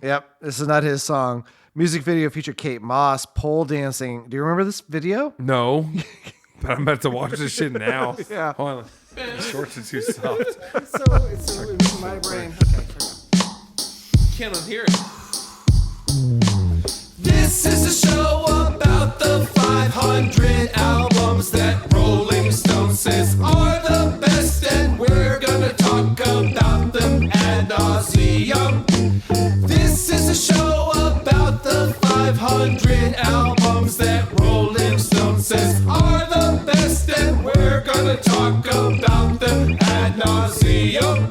Yep, this is not his song. Music video featured Kate Moss pole dancing. Do you remember this video? No, but I'm about to watch this shit now. Yeah. Hold on. The shorts are too soft. It's in my brain. Can't unhear it. This is a show about the 500 albums that Rolling Stone says are the best, and we're gonna talk about them ad nauseum. This is a show about the 500 albums that Rolling Stone says are the best, and we're gonna talk about them ad nauseum.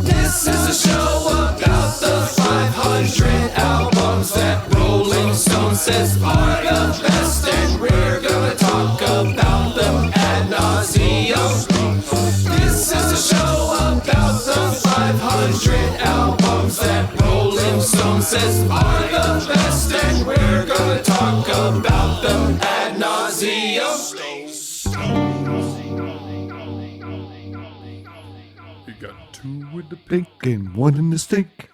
This is a show about the 500 albums that Rolling Stone says are the best, and we're gonna talk about them ad nauseum. This is a show about the 500 albums that Rolling Stone says are the best, and we're gonna talk about them ad nauseum. You got two with the Pink and one in the stink.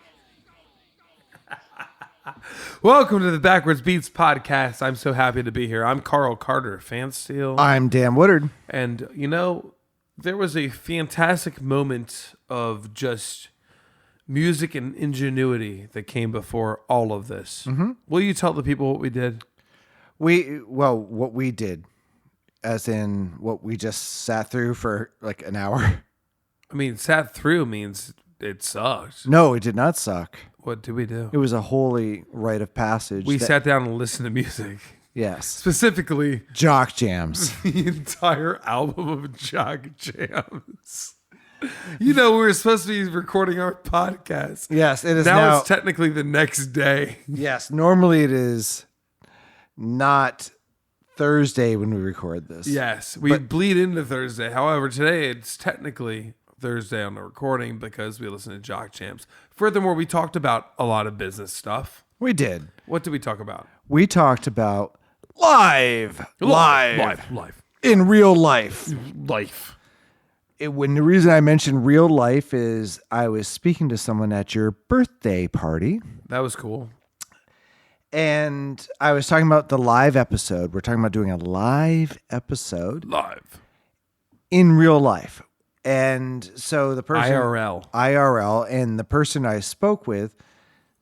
Welcome to the Backwards Beats podcast. I'm so happy to be here. I'm Carter-Feansil. I'm Dan Woodard. And, you know, there was a fantastic moment of just music and ingenuity that came before all of this. Mm-hmm. Will you tell the people what we did? What we did, as in what we just sat through for like an hour. I mean, sat through means it sucked. No, it did not suck. What did we do? It was a holy rite of passage. We sat down and listened to music. Yes. Specifically, Jock Jams. the entire album of Jock Jams. You know, we were supposed to be recording our podcast. Yes, it is now it's technically the next day. Yes, normally it is not Thursday when we record this. Yes, we bleed into Thursday. However, today it's technically Thursday on the recording because we listened to Jock Jams. Furthermore, we talked about a lot of business stuff. We did. What did we talk about? We talked about live. In real life. When the reason I mentioned real life is I was speaking to someone at your birthday party. That was cool. And I was talking about the live episode. We're talking about doing a live episode. Live. In real life. And so the person... IRL. And the person I spoke with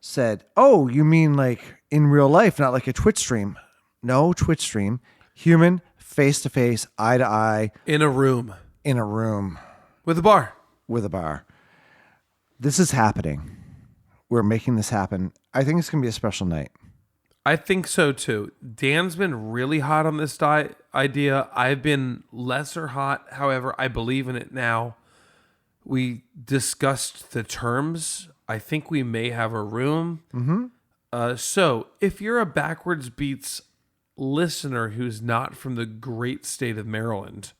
said, oh, you mean like in real life, not like a Twitch stream. No Twitch stream. Human, face-to-face, eye-to-eye. In a room. With a bar. This is happening. We're making this happen. I think it's going to be a special night. I think so too. Dan's been really hot on this idea. I've been lesser hot. However, I believe in it now. We discussed the terms. I think we may have a room. Mm-hmm. So if you're a Backwards Beats listener who's not from the great state of Maryland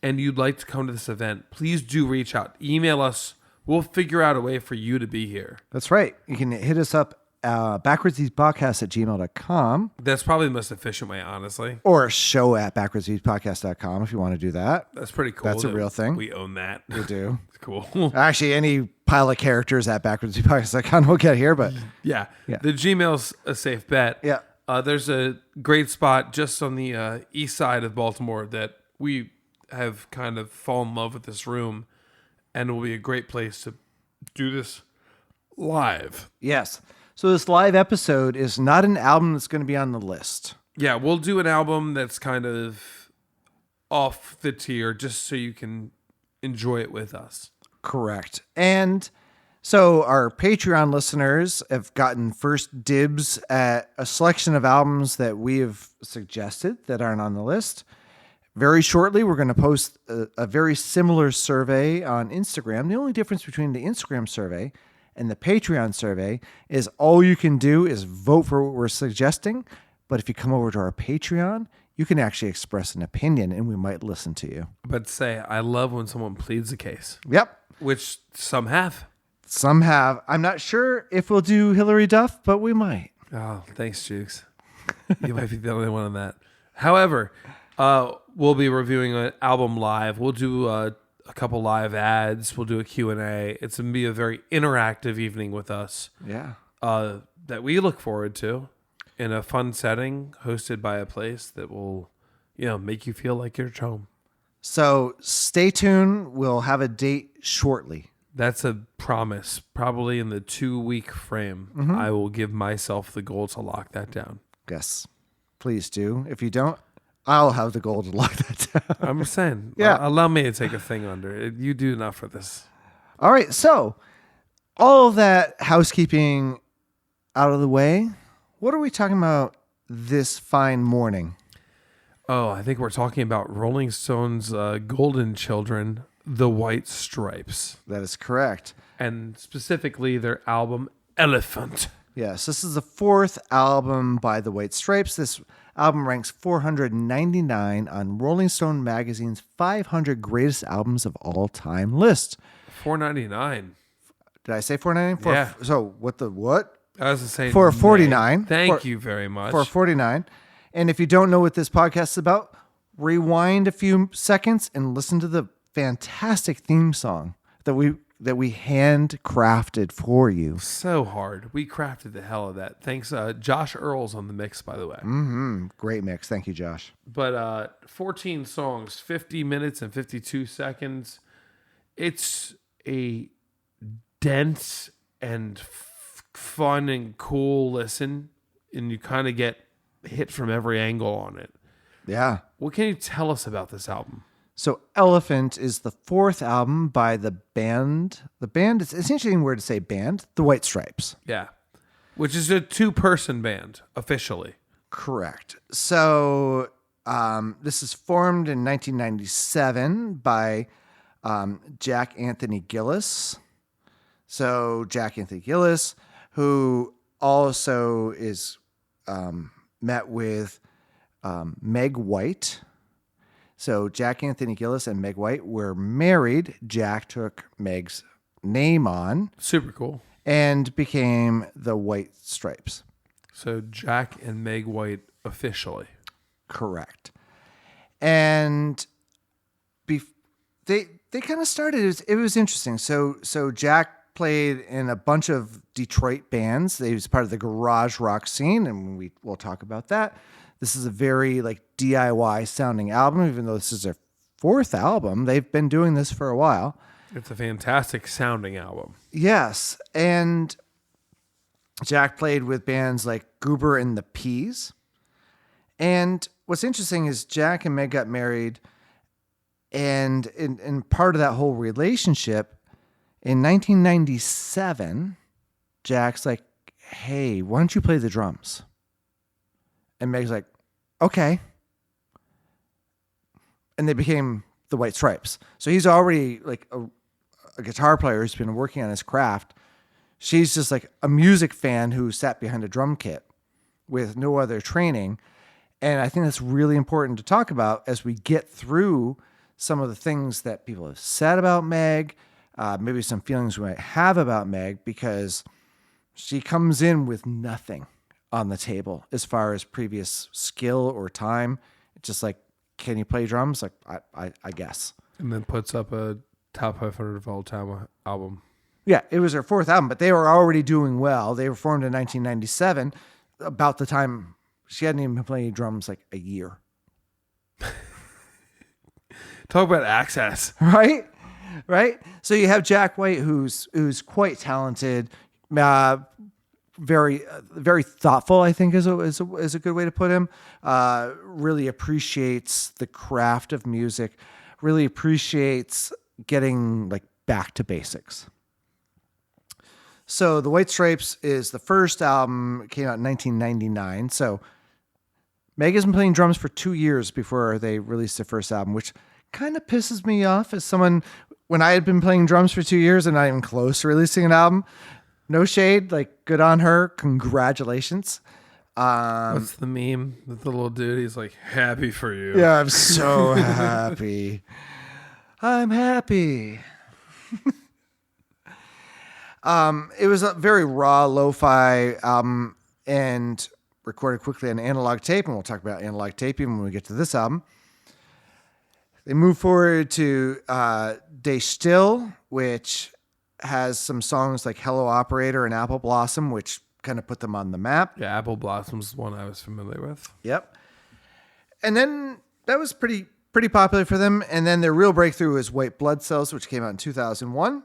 and you'd like to come to this event, please do reach out. Email us. We'll figure out a way for you to be here. That's right. You can hit us up backwardsbeatspodcast@gmail.com. That's probably the most efficient way, honestly. Or show at backwardsbeatspodcast.com if you want to do that. That's pretty cool. That's a real thing. We own that. We do. It's cool. Actually, any pile of characters at backwardsbeatspodcast.com will get here, but... Yeah. The Gmail's a safe bet. Yeah. There's a great spot just on the east side of Baltimore that we have kind of fallen in love with this room, and it will be a great place to do this live. Yes. So this live episode is not an album that's going to be on the list. Yeah, we'll do an album that's kind of off the tier just so you can enjoy it with us. Correct. And so our Patreon listeners have gotten first dibs at a selection of albums that we have suggested that aren't on the list. Very shortly, we're going to post a very similar survey on Instagram. The only difference between the Instagram survey and the Patreon survey is all you can do is vote for what we're suggesting. But if you come over to our Patreon, you can actually express an opinion and we might listen to you. But say, I love when someone pleads a case. Yep. Which some have. Some have. I'm not sure if we'll do Hillary Duff, but we might. Oh, thanks, Jukes. You might be the only one on that. However, we'll be reviewing an album live. We'll do a couple live ads. We'll do a Q&A. It's going to be a very interactive evening with us. Yeah. That we look forward to in a fun setting, hosted by a place that will, make you feel like you're at home. So stay tuned. We'll have a date shortly. That's a promise. Probably in the 2-week frame, I will give myself the goal to lock that down. Yes. Please do. If you don't, I'll have the goal to lock that down. I'm saying, Yeah. Allow me to take a thing under it. You do enough for this. All right. So all of that housekeeping out of the way, what are we talking about this fine morning? Oh, I think we're talking about Rolling Stones' golden children, the White Stripes. That is correct. And specifically their album, Elephant. Yes, this is the 4th album by the White Stripes. This album ranks 499 on Rolling Stone magazine's 500 greatest albums of all time list. $4.99. Did I say 499? Yeah. So what? I was saying For 49. Thank you very much. For 49. And if you don't know what this podcast is about, rewind a few seconds and listen to the fantastic theme song that we handcrafted for you. So hard. We crafted the hell of that. Thanks. Josh Earls on the mix, by the way. Great mix. Thank you, Josh. But 14 songs, 50 minutes and 52 seconds. It's a dense and fun and cool listen, and you kind of get hit from every angle on it. Yeah. What can you tell us about this album? So Elephant is the 4th album by the band. The band, it's an interesting word to say band, the White Stripes. Yeah. Which is a 2-person band, officially. Correct. So this is formed in 1997 by Jack Anthony Gillis. So Jack Anthony Gillis, who also is met with Meg White. So Jack Anthony Gillis and Meg White were married. Jack took Meg's name on Super cool. and became the White Stripes. So Jack and Meg White officially. Correct. And they kind of started, it was interesting. So Jack played in a bunch of Detroit bands. He was part of the garage rock scene, and we'll talk about that. This is a very DIY sounding album, even though this is their 4th album. They've been doing this for a while. It's a fantastic sounding album. Yes. And Jack played with bands like Goober and the Peas. And what's interesting is Jack and Meg got married, and in part of that whole relationship, in 1997, Jack's like, hey, why don't you play the drums? And Meg's like, okay. And they became the White Stripes. So he's already a guitar player who's been working on his craft. She's just a music fan who sat behind a drum kit with no other training. And I think that's really important to talk about as we get through some of the things that people have said about Meg, maybe some feelings we might have about Meg, because she comes in with nothing on the table as far as previous skill or time. It's just can you play drums? I guess. And then puts up a top 500 of all time album. Yeah, it was her 4th album, but they were already doing well. They were formed in 1997, about the time she hadn't even been playing drums a year. Talk about access. Right? So you have Jack White, who's quite talented, very thoughtful, I think is a good way to put him. Really appreciates the craft of music. Really appreciates getting back to basics. So the White Stripes is the 1st album, came out in 1999. So Meg has been playing drums for 2 years before they released their 1st album, which kind of pisses me off as someone, when I had been playing drums for 2 years and not even close to releasing an album. No shade, good on her. Congratulations. What's the meme with the little dude? He's happy for you. Yeah, I'm so happy. I'm happy. It was a very raw, lo-fi album and recorded quickly on analog tape, and we'll talk about analog taping when we get to this album. They move forward to Day Still, which has some songs like Hello Operator and Apple Blossom, which kind of put them on the map. Yeah, Apple Blossom's one I was familiar with. Yep. And then that was pretty popular for them. And then their real breakthrough is White Blood Cells, which came out in 2001,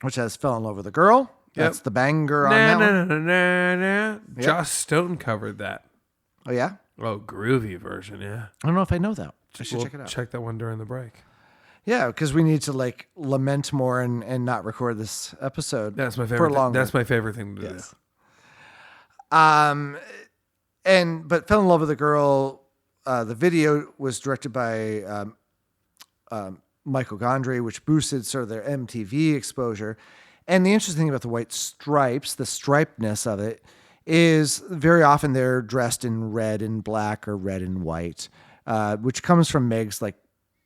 which has Fell in Love with a Girl. That's the banger on that one. Yep. Joss Stone covered that. Oh, yeah? Oh, groovy version, yeah. I don't know if I know that. I should We'll check it out. check that one during the break. Yeah, because we need to like lament more and not record this episode. That's my favorite. For longer. That's my favorite thing to do. Yes. But Fell in Love with a Girl, the video was directed by Michael Gondry, which boosted sort of their MTV exposure. And the interesting thing about the White Stripes, the stripedness of it, is very often they're dressed in red and black or red and white, which comes from Meg's like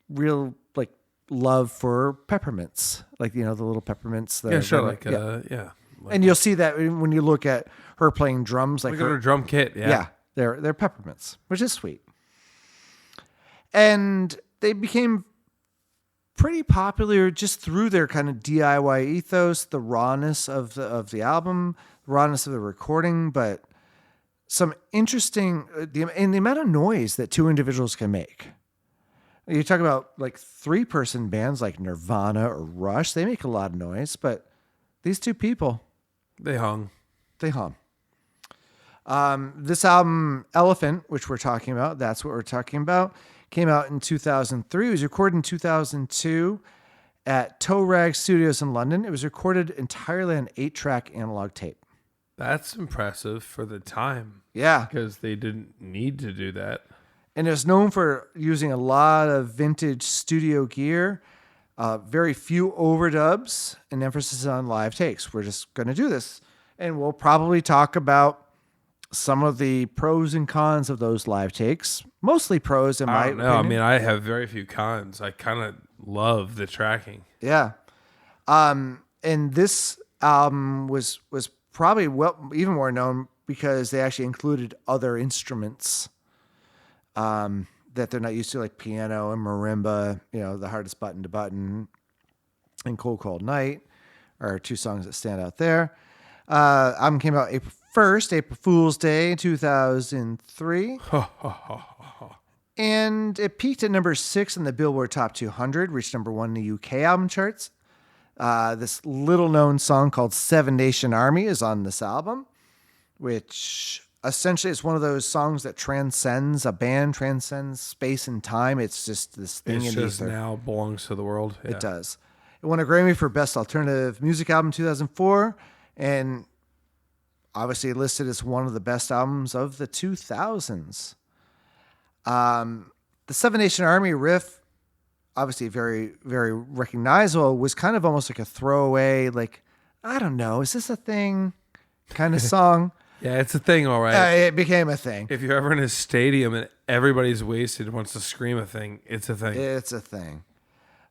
real like love for peppermints, like the little peppermints. Yeah, sure. Like and you'll see that when you look at her playing drums, like look at her drum kit. yeah, they're peppermints, which is sweet. And they became pretty popular just through their kind of DIY ethos, the rawness of the album, the rawness of the recording, but some interesting the amount of noise that two individuals can make. You talk about like 3-person bands like Nirvana or Rush, they make a lot of noise, but these two people, they hum. This album, Elephant, which we're talking about, that's what we're talking about, came out in 2003. It was recorded in 2002 at Toe Rag Studios in London. It was recorded entirely on 8-track analog tape. That's impressive for the time. Yeah. Because they didn't need to do that. And it was known for using a lot of vintage studio gear, very few overdubs, and emphasis on live takes. We're just going to do this. And we'll probably talk about some of the pros and cons of those live takes. Mostly pros, in my opinion. I mean, I have very few cons. I kind of love the tracking. Yeah. And this album was probably even more known because they actually included other instruments that they're not used to, like piano and marimba, The Hardest Button to Button and Cold Cold Night are two songs that stand out there. Album came out April 1st, April Fool's Day, 2003. And it peaked at number 6 in the Billboard Top 200, reached number 1 in the UK album charts. This little-known song called Seven Nation Army is on this album, which essentially is one of those songs that transcends space and time. It's just this thing It's in just ether. now belongs to the world. Yeah. It does. It won a Grammy for Best Alternative Music Album 2004, and obviously listed as one of the best albums of the 2000s. The Seven Nation Army riff, obviously very, very recognizable, was kind of almost like a throwaway, like, I don't know, is this a thing kind of song? Yeah, it's a thing, all right. It became a thing. If you're ever in a stadium and everybody's wasted and wants to scream a thing, it's a thing. It's a thing.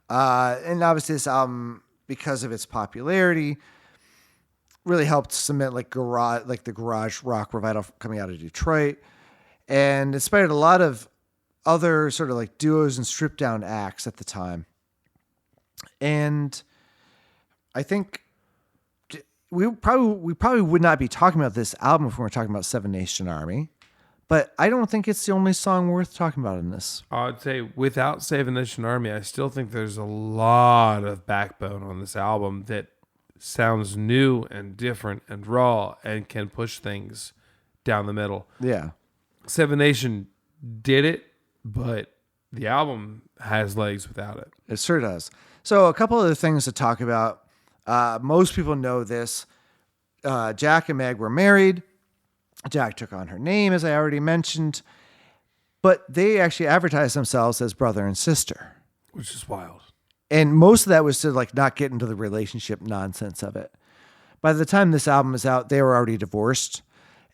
And obviously this album, because of its popularity, really helped cement the garage rock revival coming out of Detroit, and inspired a lot of other sort of like duos and stripped down acts at the time. And I think we probably would not be talking about this album if we were talking about Seven Nation Army, but I don't think it's the only song worth talking about in this. I'd say without Seven Nation Army, I still think there's a lot of backbone on this album that sounds new and different and raw and can push things down the middle. Yeah. Seven Nation did it, but the album has legs without it. It sure does. So a couple of the things to talk about. Most people know this. Jack and Meg were married. Jack took on her name, as I already mentioned, but they actually advertised themselves as brother and sister, Which is wild. and most of that was to like not get into the relationship nonsense of it. By the time this album is out, they were already divorced,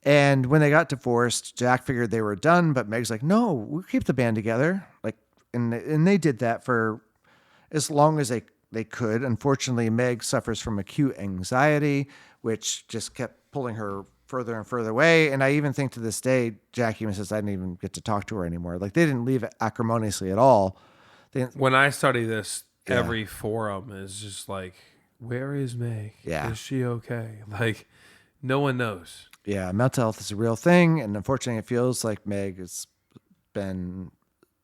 and when they got divorced, Jack figured they were done, but Meg's like, "No, we'll keep the band together." And they did that for as long as they could. Unfortunately, Meg suffers from acute anxiety, which just kept pulling her further and further away. And I even think to this day, Jack even says, I didn't even get to talk to her anymore. Like, they didn't leave acrimoniously at all. When I study this, every forum is just like, where is Meg? Yeah. Is she okay? Like, no one knows. Yeah, mental health is a real thing, and unfortunately, it feels like Meg has been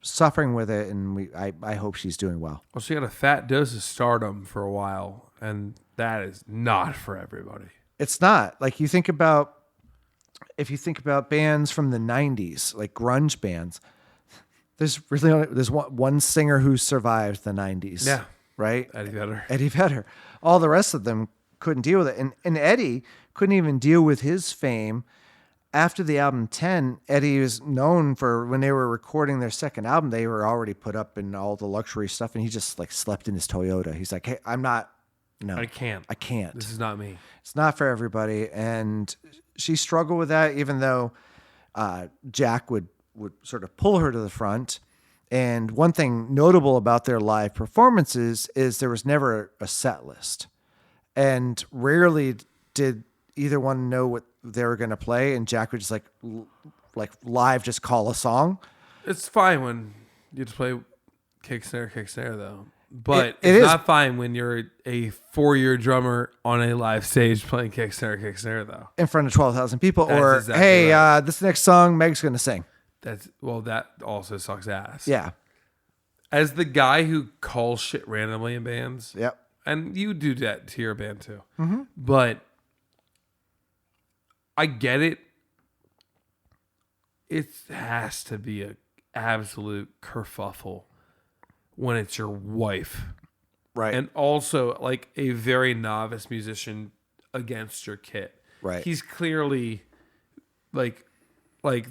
suffering with it, and I hope she's doing well. Well, she got a fat dose of stardom for a while, and that is not for everybody. It's not. Like, if you think about bands from the 90s, like grunge bands, there's one singer who survived the 90s. Yeah. Right? Eddie Vedder. All the rest of them couldn't deal with it. And Eddie couldn't even deal with his fame. After the album 10, Eddie was known for, when they were recording their second album, they were already put up in all the luxury stuff, and he just like slept in his Toyota. He's like, hey, I can't. This is not me. It's not for everybody. And she struggled with that, even though Jack would sort of pull her to the front. And one thing notable about their live performances is there was never a set list. And rarely did either one know what they were going to play. And Jack would just like live just call a song. It's fine when you just play kick snare, though. But it's not fine when you're a 4-year drummer on a live stage playing kick snare, though. In front of 12,000 people. That's exactly right. This next song Meg's going to sing. That also sucks ass. Yeah. As the guy who calls shit randomly in bands. Yep. And you do that to your band too. Mm-hmm. But I get it. It has to be an absolute kerfuffle when it's your wife. Right. And also like a very novice musician against your kit. Right. He's clearly like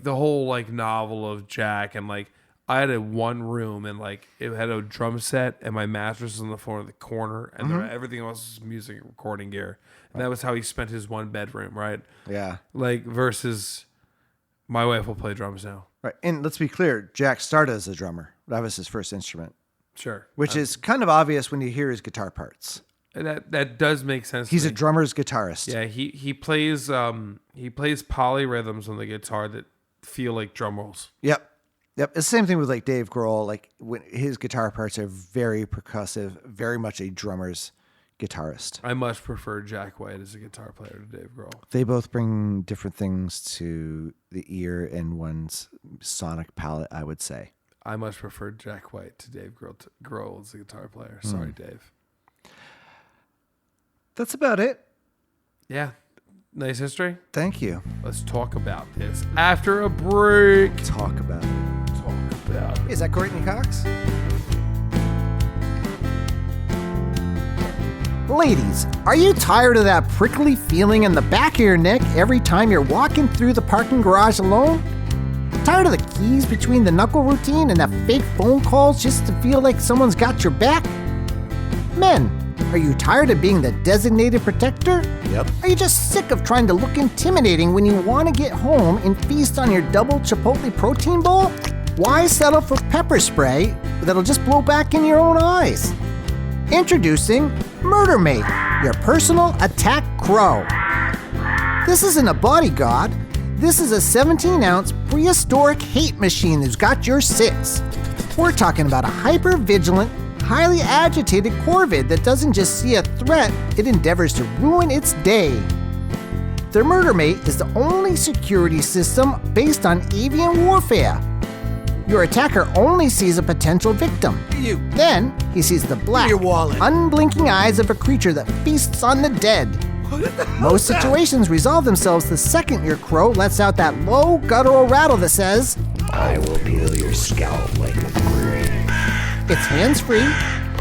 the whole like novel of Jack, and like I had one room and like it had a drum set and my mattress was on the floor in the corner, and everything else was music and recording gear. And that was how he spent his one bedroom, right? Yeah. Like versus my wife will play drums now. Right. And let's be clear, Jack started as a drummer. That was his first instrument. Sure. Which is kind of obvious when you hear his guitar parts. That does make sense. He's a drummer's guitarist. Yeah, he plays polyrhythms on the guitar that feel like drum rolls. Yep. It's the same thing with like Dave Grohl. Like when his guitar parts are very percussive, very much a drummer's guitarist. I much prefer Jack White as a guitar player to Dave Grohl. They both bring different things to the ear and one's sonic palette, I would say. I much prefer Jack White to Dave Grohl as a guitar player. Sorry, Dave. That's about it. Yeah. Nice history. Thank you. Let's talk about this after a break. Talk about it. Is that Courtney Cox? Ladies, are you tired of that prickly feeling in the back of your neck every time you're walking through the parking garage alone? Tired of the keys between the knuckle routine and that fake phone calls just to feel like someone's got your back? Men, are you tired of being the designated protector? Yep. Are you just sick of trying to look intimidating when you want to get home and feast on your double Chipotle protein bowl? Why settle for pepper spray that'll just blow back in your own eyes? Introducing Murder Mate, your personal attack crow. This isn't a bodyguard. This is a 17-ounce prehistoric hate machine who's got your six. We're talking about a hyper-vigilant, highly agitated corvid that doesn't just see a threat, it endeavors to ruin its day. The Murder Mate is the only security system based on avian warfare. Your attacker only sees a potential victim. Then he sees the black, unblinking eyes of a creature that feasts on the dead. Most situations resolve themselves the second your crow lets out that low, guttural rattle that says, I will peel your scalp like a grape. It's hands-free,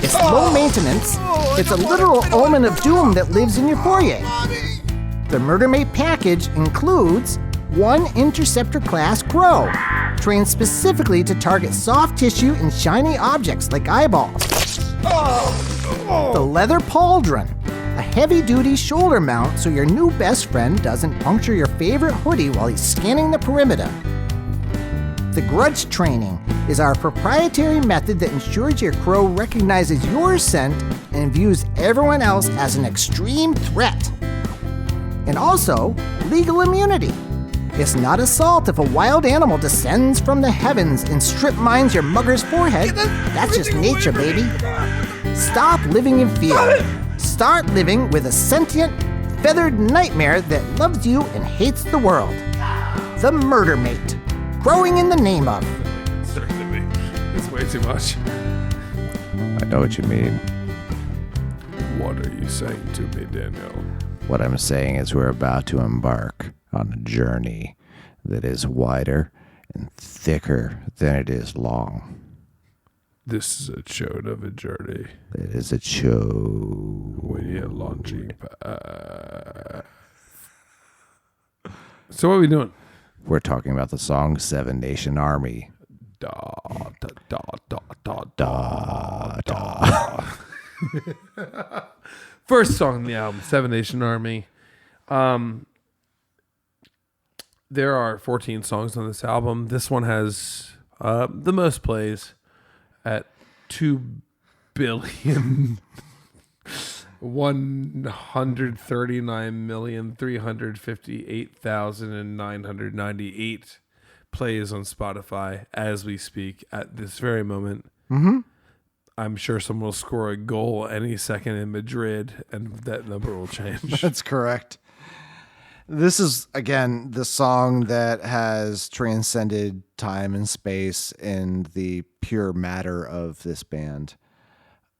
it's low maintenance, it's a literal omen of doom that lives in your foyer. The Murder Mate package includes one Interceptor-class crow, trained specifically to target soft tissue and shiny objects like eyeballs. The leather pauldron, a heavy-duty shoulder mount so your new best friend doesn't puncture your favorite hoodie while he's scanning the perimeter. The grudge training is our proprietary method that ensures your crow recognizes your scent and views everyone else as an extreme threat. And also, legal immunity. It's not assault if a wild animal descends from the heavens and strip mines your mugger's forehead. That's just nature, baby. Stop living in fear. Start living with a sentient, feathered nightmare that loves you and hates the world. The murder mate. Growing in the name of. It's way too much. I know what you mean. What are you saying to me, Daniel? What I'm saying is we're about to embark on a journey that is wider and thicker than it is long. This is a chode of a journey. It is a show. We are launching pad. So what are we doing? We're talking about the song Seven Nation Army. Da, da, da, da, da, Da, da. First song on the album, Seven Nation Army. There are 14 songs on this album. This one has the most plays at 2,139,358,998 plays on Spotify as we speak at this very moment. Mm-hmm. I'm sure someone will score a goal any second in Madrid, and that number will change. That's correct. This is, again, the song that has transcended time and space in the pure matter of this band.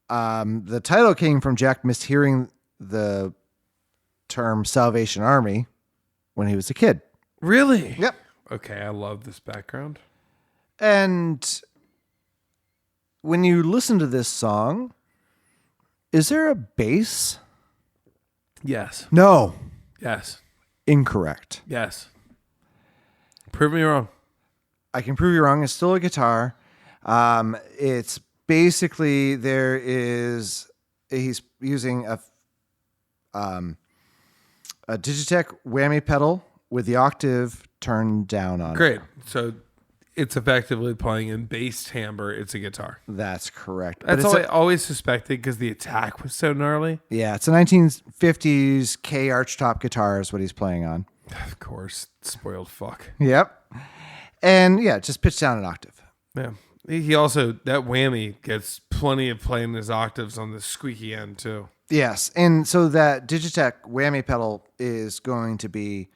The title came from Jack mishearing the term Salvation Army when he was a kid. Really? Yep. Okay, I love this background. And when you listen to this song, is there a bass? Yes. No. Yes. Incorrect. Yes. Prove me wrong. I can prove you wrong. It's still a guitar. It's basically he's using a Digitech whammy pedal with the octave turned down on it. Great. So it's effectively playing in bass timbre. It's a guitar. That's correct. That's But all I always suspected because the attack was so gnarly. yeah, it's a 1950s K archtop guitar is what he's playing on. Of course. Spoiled fuck. Yep. And yeah, just pitch down an octave. Yeah. He also, that whammy gets plenty of playing his octaves on the squeaky end too. Yes. And so that Digitech whammy pedal is going to be,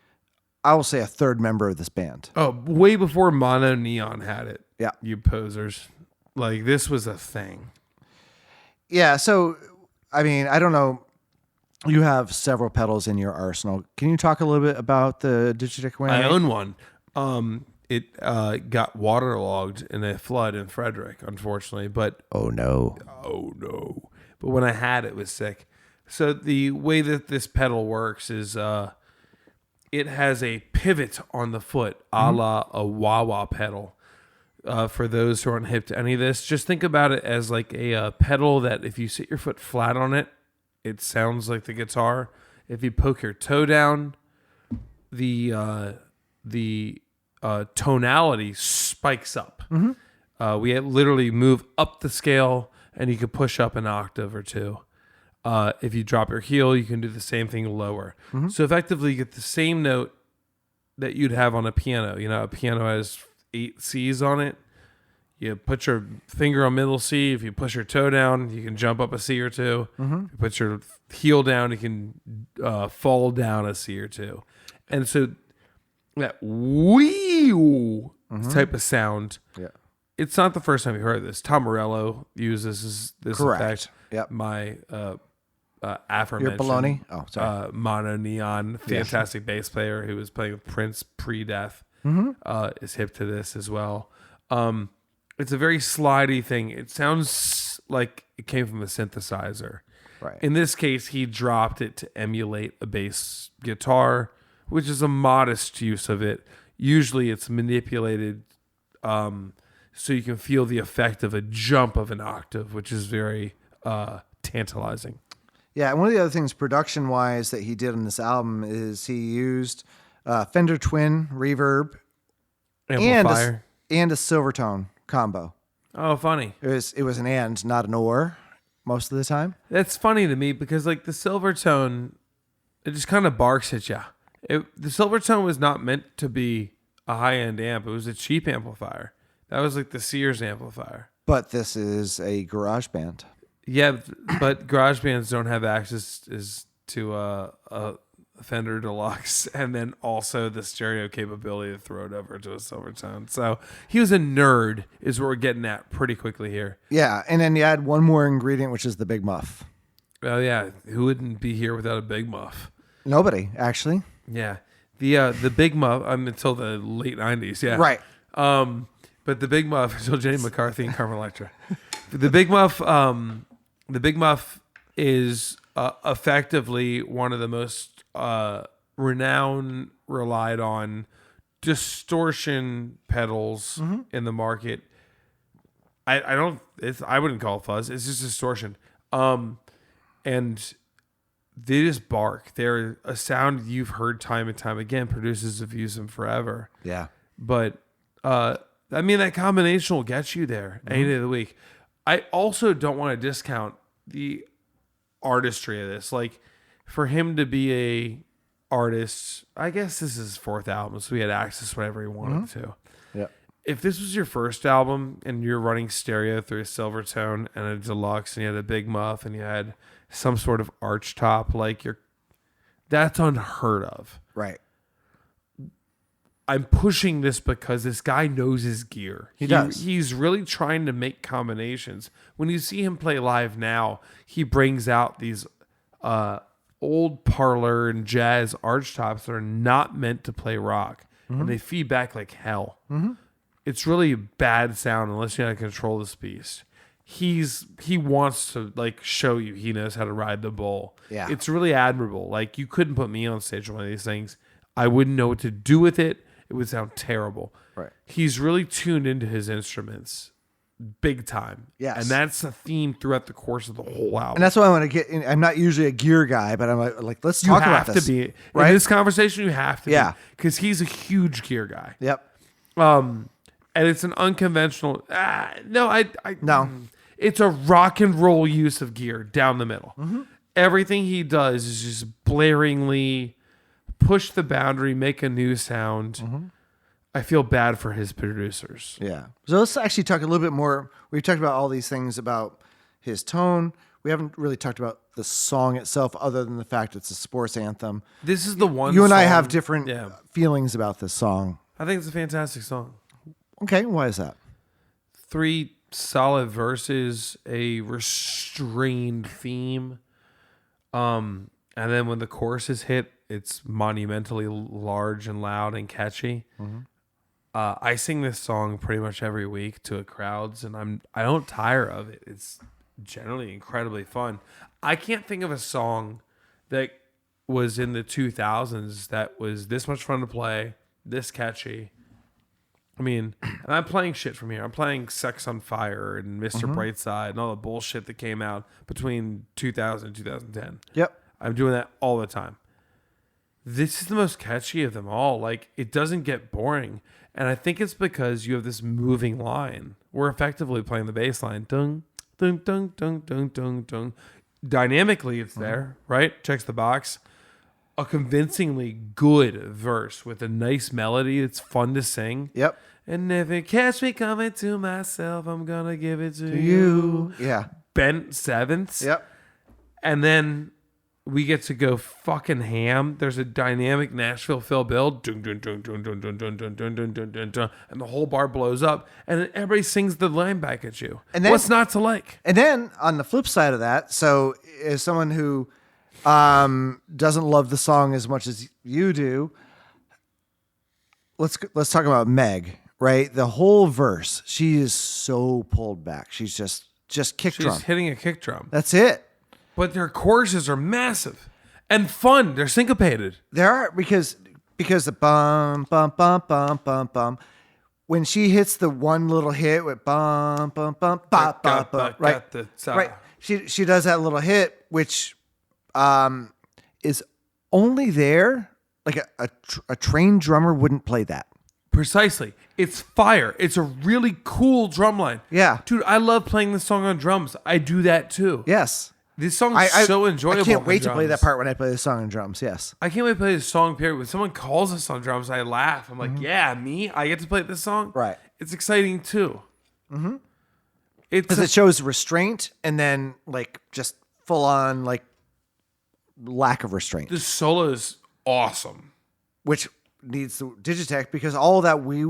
I will say, a third member of this band. Oh, way before Mono Neon had it. Yeah. You posers. Like, this was a thing. Yeah. So, I mean, I don't know. You have several pedals in your arsenal. Can you talk a little bit about the Digitech whammy? I own one. It got waterlogged in a flood in Frederick, unfortunately. But Oh, no. But when I had it, it was sick. So the way that this pedal works is it has a pivot on the foot, a la a wah-wah pedal. For those who aren't hip to any of this, just think about it as like a pedal that if you sit your foot flat on it, it sounds like the guitar. If you poke your toe down, the tonality spikes up. We literally move up the scale, and you can push up an octave or two. If you drop your heel, you can do the same thing lower. So effectively, you get the same note that you'd have on a piano. You know, a piano has 8 C's on it. You put your finger on middle C. If you push your toe down, you can jump up a C or two. If you put your heel down, you can fall down a C or two. And so that wee type of sound, it's not the first time you heard this. Tom Morello uses this Correct. effect. Yep. My Your aforementioned baloney? Oh, sorry. Mono Neon, fantastic bass player who was playing with Prince pre-death, is hip to this as well. It's a very slidey thing. It sounds like it came from a synthesizer. Right. In this case, he dropped it to emulate a bass guitar, which is a modest use of it. Usually it's manipulated so you can feel the effect of a jump of an octave, which is very tantalizing. Yeah, and one of the other things production-wise that he did on this album is he used Fender Twin reverb Amplifier. and a Silvertone combo. Oh, funny. It was an and, not an or, most of the time. That's funny to me because like the Silvertone, it just kind of barks at you. The Silvertone was not meant to be a high-end amp. It was a cheap amplifier. That was like the Sears amplifier. But this is a garage band. Yeah, but garage bands don't have access to a Fender Deluxe and then also the stereo capability to throw it over to a Silvertone. So he was a nerd is what we're getting at pretty quickly here. Yeah, and then you add one more ingredient, which is the Big Muff. Oh, yeah. Who wouldn't be here without a Big Muff? Nobody, actually. Yeah. The Big Muff, until the late 90s, yeah. Right. But the Big Muff, until Jenny McCarthy and Carmen Electra. The Big Muff is effectively one of the most renowned, relied on distortion pedals in the market. I wouldn't call it fuzz. It's just distortion. And they just bark. They're a sound you've heard time and time again. Producers have used them forever. Yeah. But I mean, that combination will get you there any day of the week. I also don't want to discount the artistry of this. Like, for him to be a artist, I guess this is his fourth album, so he had access to whatever he wanted to. Yeah. If this was your first album and you're running stereo through a Silvertone and a Deluxe and you had a Big Muff and you had some sort of arch top, like that's unheard of. Right. I'm pushing this because this guy knows his gear. He does. He's really trying to make combinations. When you see him play live now, he brings out these old parlor and jazz arch tops that are not meant to play rock. And they feed back like hell. It's really a bad sound unless you know how to control this beast. He wants to like show you he knows how to ride the bull. Yeah. It's really admirable. Like, you couldn't put me on stage with one of these things. I wouldn't know what to do with it. It would sound terrible. Right. He's really tuned into his instruments big time. Yes. And that's the theme throughout the course of the whole album. And that's why I want to get in. I'm not usually a gear guy, but I'm like let's talk about this. You have to be. Right? In this conversation, you have to Yeah. be. Because he's a huge gear guy. Yep. And it's an unconventional. No. It's a rock and roll use of gear down the middle. Everything he does is just blaringly push the boundary, make a new sound. I feel bad for his producers. Yeah. So let's actually talk a little bit more. We've talked about all these things about his tone. We haven't really talked about the song itself, other than the fact it's a sports anthem. This is the one. You and I song- have different Yeah. feelings about this song. I think it's a fantastic song. Okay, why is that? 3 solid verses, a restrained theme. And then when the choruses hit, it's monumentally large and loud and catchy. I sing this song pretty much every week to crowds, and I don't tire of it. It's generally incredibly fun. I can't think of a song that was in the 2000s that was this much fun to play, this catchy. I mean, and I'm playing shit from here. I'm playing Sex on Fire and Mr. Brightside and all the bullshit that came out between 2000 and 2010. Yep. I'm doing that all the time. This is the most catchy of them all. Like, it doesn't get boring. And I think it's because you have this moving line. We're effectively playing the bass line. Dung, dung, dung, dung, dung, dung, dung. Dynamically, it's there, right? Checks the box. A convincingly good verse with a nice melody that's fun to sing. Yep. And if it catch me coming to myself, I'm gonna give it to you. You. Yeah. Bent sevenths. Yep. And then we get to go fucking ham. There's a dynamic Nashville fill build. Dun, dun, dun, dun, dun, dun, dun, dun, dun, dun, dun, dun, dun, and the whole bar blows up. And then everybody sings the line back at you. And then- what's not to like? And then on the flip side of that, so as someone who doesn't love the song as much as you do, let's talk about Meg, right? The whole verse, she is so pulled back. She's just kick She's drum. hitting a kick drum. That's it. But their choruses are massive and fun. They're syncopated. There are because the bum bum bum bum bum bum. When she hits the one little hit with bum bum bum bum bum bum, right? Right. She does that little hit, which is only there. Like a trained drummer wouldn't play that. Precisely. It's fire. It's a really cool drum line. Yeah. Dude, I love playing this song on drums. I do that too. Yes. This song's so enjoyable. I can't on wait to play drums. that part when I play the song on drums. Yes. I can't wait to play this song, period. When someone calls us on drums, I laugh. I'm like, yeah, me? I get to play this song? Right. It's exciting, too. Mm-hmm. Because it shows restraint and then, like, just full on, like, lack of restraint. This solo is awesome. Which needs the Digitech, because all that wee,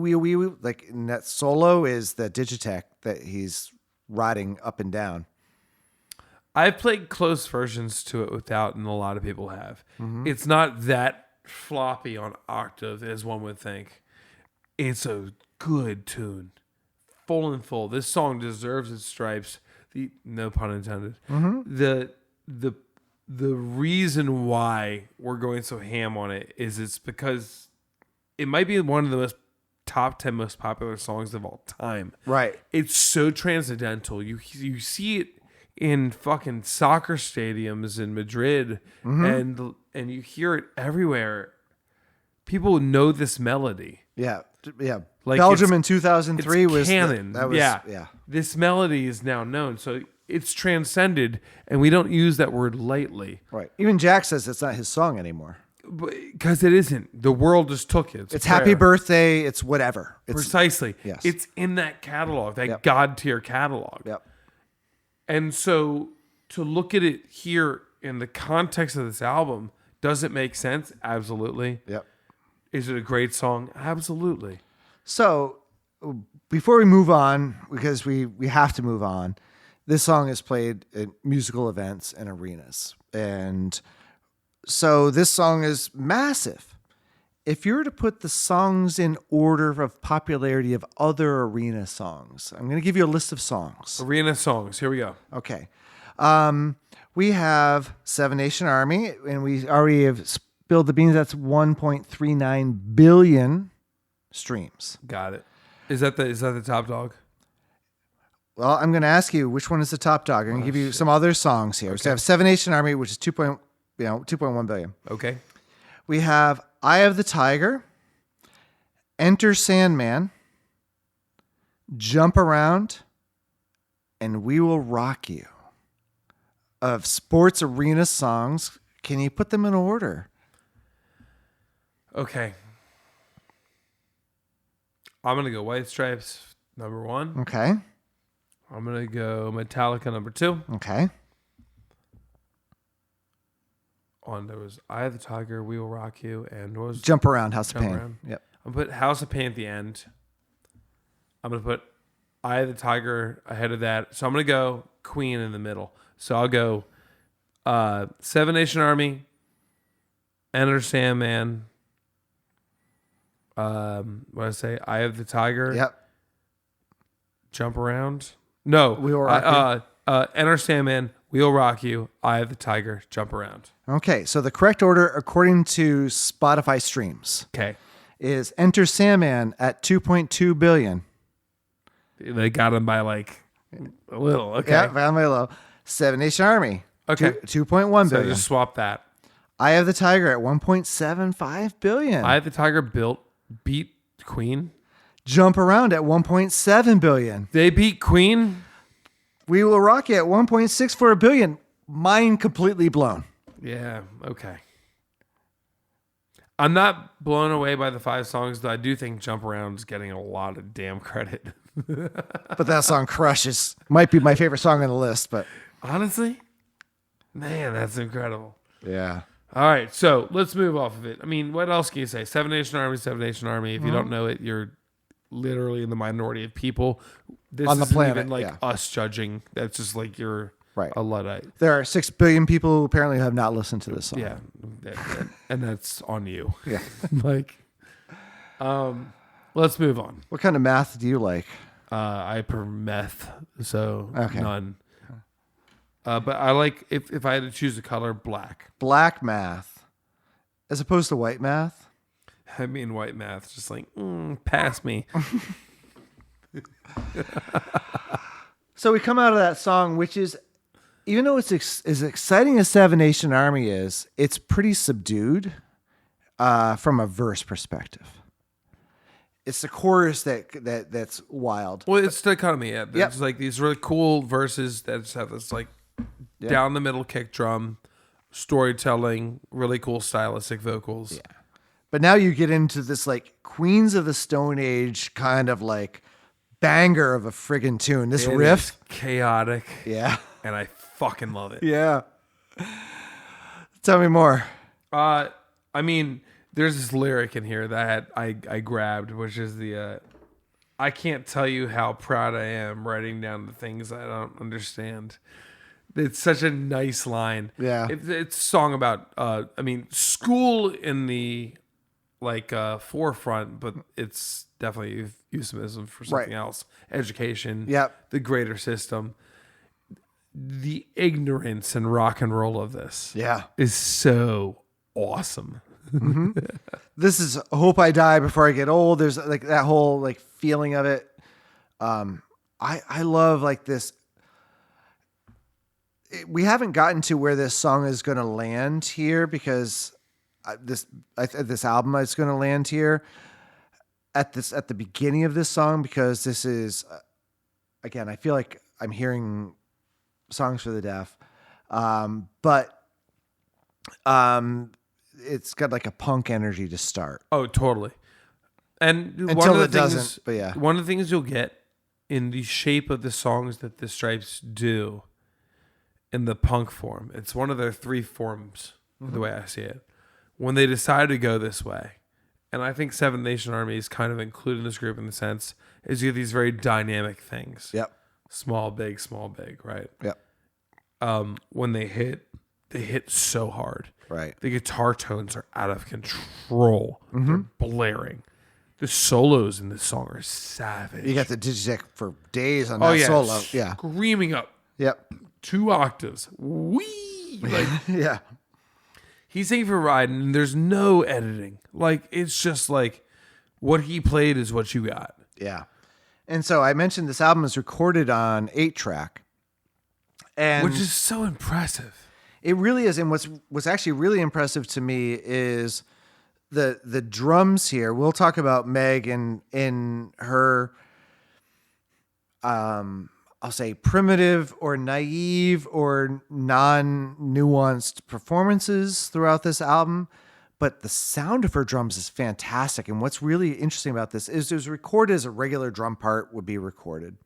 like, in that solo is the Digitech that he's riding up and down. I've played close versions to it without, and a lot of people have. Mm-hmm. It's not that floppy on octave as one would think. It's a good tune. Full and full. This song deserves its stripes. No pun intended. Mm-hmm. The reason why we're going so ham on it is it's because it might be one of the top 10 most popular songs of all time. Right. It's so transcendental. You see it in fucking soccer stadiums in Madrid, and you hear it everywhere. People know this melody. Yeah. Like Belgium in 2003 was canon. that was yeah. This melody is now known, so it's transcended, and we don't use that word lightly. Right. Even Jack says it's not his song anymore. Because it isn't. The world just took it. It's Happy Birthday. It's whatever. It's, Precisely. Yes. It's in that catalog, that Yep. God tier catalog. Yep. And so to look at it here in the context of this album, does it make sense? Absolutely. Yep. Is it a great song? Absolutely. So before we move on, because we have to move on, this song is played at musical events and arenas. And so this song is massive. If you were to put the songs in order of popularity of other arena songs, I'm going to give you a list of songs. Arena songs. Here we go. Okay. We have Seven Nation Army, and we already have spilled the beans. That's 1.39 billion streams. Got it. Is that the top dog? Well, I'm going to ask you which one is the top dog. I'm going to give you some other songs here. So I have Seven Nation Army, which is 2.1 billion. Okay. We have Eye of the Tiger, Enter Sandman, Jump Around, and We Will Rock You. Of sports arena songs, can you put them in order? Okay. I'm going to go White Stripes, number 1. Okay. I'm going to go Metallica, number 2. Okay. There was Eye of the Tiger, We Will Rock You, and what was Jump Around, House Jump of Pain. Around. Yep. I'm going to put House of Pain at the end. I'm going to put Eye of the Tiger ahead of that. So I'm going to go Queen in the middle. So I'll go Seven Nation Army, Enter Sandman, what did I say? Eye of the Tiger. Yep. Jump Around. No. We Will Rock Enter Sandman, We'll Rock You, Eye of the Tiger, Jump Around. Okay, so the correct order, according to Spotify streams, Okay. is Enter Sandman at 2.2 billion. They got him by like a little. Okay. Yeah, found my low. Seven Nation Army. Okay. 2.1 So billion. just swap that. Eye of the Tiger at 1.75 billion. Eye of the Tiger beat Queen. Jump Around at 1.7 billion. They beat Queen. We Will Rock You at 1.64 billion. Mind completely blown. Yeah. Okay. I'm not blown away by the 5 songs, though I do think Jump Around is getting a lot of damn credit. But that song crushes. Might be my favorite song on the list, but Honestly, man, that's incredible. yeah. All right, so let's move off of it. I mean, what else can you say? Seven Nation Army, Seven Nation Army. If you don't know it, you're literally in the minority of people. This On the isn't planet, even like yeah. us judging. That's just like you're Right. a Luddite. There are 6 billion people who apparently have not listened to this song. Yeah, and that's on you. Yeah. Like, let's move on. What kind of math do you like? I prefer meth, so Okay. none. But I like if I had to choose a color, black. Black math as opposed to white math? I mean, white math, just like pass me. So we come out of that song, which is, even though it's as exciting as Seven Nation Army is, it's pretty subdued from a verse perspective. It's the chorus that's wild. Well, it's dichotomy. Yeah, there's Yep. like these really cool verses that just have this like down the middle kick drum, storytelling, really cool stylistic vocals. Yeah. But now you get into this like Queens of the Stone Age kind of like banger of a friggin' tune. This It riff. is chaotic. Yeah. And I fucking love it. Yeah. Tell me more. I mean, there's this lyric in here that I grabbed, which is the I can't tell you how proud I am writing down the things I don't understand. It's such a nice line. Yeah. It's a song about school in the forefront, but it's definitely euphemism for something else. Education. Yep. The greater system. The ignorance and rock and roll of this is so awesome. This is Hope I Die Before I Get Old. There's like that whole like feeling of it. I love like this. We haven't gotten to where this song is going to land here because this album is going to land here at the beginning of this song, because this is again, I feel like I'm hearing Songs for the Deaf. But it's got like a punk energy to start. Oh, totally. And Until it doesn't, but yeah. One of the things you'll get in the shape of the songs that the Stripes do in the punk form, it's one of their three forms, the way I see it. When they decide to go this way, and I think Seven Nation Army is kind of included in this group in the sense, is you get these very dynamic things. Yep. Small, big, right? Yep. When they hit so hard. Right. The guitar tones are out of control. They're blaring. The solos in this song are savage. You got the Digitech for days on that solo. Yeah. Screaming up. Yep. 2 octaves. Whee! Like, Yeah. he's taking for a ride, and there's no editing. Like, it's just like what he played is what you got. Yeah. And so I mentioned this album is recorded on 8-track. And Which is so impressive. it really is. And what's actually really impressive to me is the drums here. We'll talk about Meg in her I'll say primitive or naive or non-nuanced performances throughout this album. But the sound of her drums is fantastic. And what's really interesting about this is it was recorded as a regular drum part would be recorded,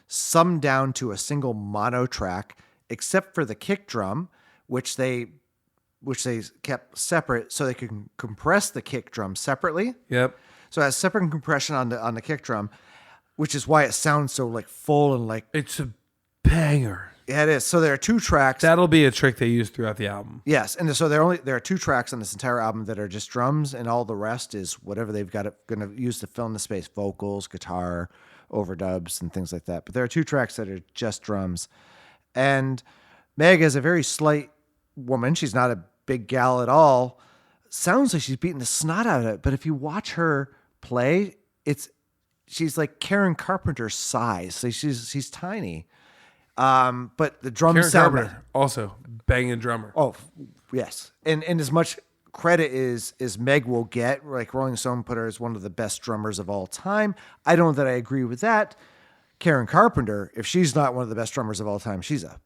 summed down to a single mono track, except for the kick drum, which they kept separate so they could compress the kick drum separately. Yep. So it has separate compression on the kick drum, which is why it sounds so like full and like It's a banger. yeah, it is. So there are 2 tracks. That'll be a trick they use throughout the album. Yes, and so there are 2 tracks on this entire album that are just drums, and all the rest is whatever they've got going to use to fill in the space: vocals, guitar, overdubs, and things like that. But there are 2 tracks that are just drums. And Meg is a very slight woman; she's not a big gal at all. Sounds like she's beating the snot out of it. But if you watch her play, she's like Karen Carpenter's size. So she's tiny. But the drums Karen sound Carpenter, also banging drummer. Oh, yes. And as much credit as Meg will get, like Rolling Stone put her as one of the best drummers of all time. I don't know that I agree with that. Karen Carpenter, if she's not one of the best drummers of all time, she's a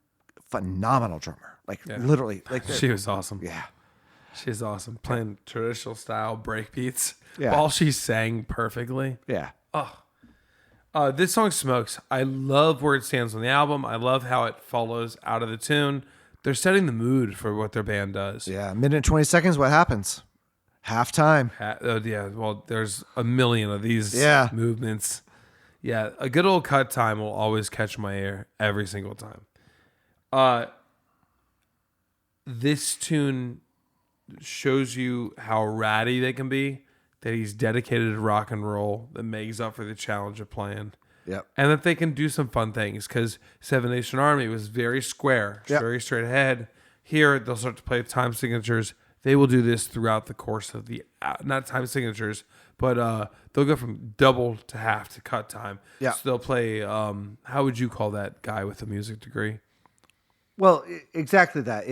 phenomenal drummer. Like literally, like She was awesome. yeah. She's awesome. Playing traditional style break beats. Yeah. While she sang perfectly. Yeah. This song smokes. I love where it stands on the album. I love how it follows out of the tune. They're setting the mood for what their band does. Yeah. Minute and 20 seconds. What happens? Halftime. Yeah. Well, there's a million of these movements. Yeah. A good old cut time will always catch my ear every single time. This tune shows you how ratty they can be. That he's dedicated to rock and roll, that Meg's up for the challenge of playing. Yep. And that they can do some fun things, because Seven Nation Army was very square, very straight ahead. Here, they'll start to play time signatures. They will do this throughout the course of the, not time signatures, but they'll go from double to half to cut time. Yeah. So they'll play, how would you call that guy with a music degree? Well, exactly that.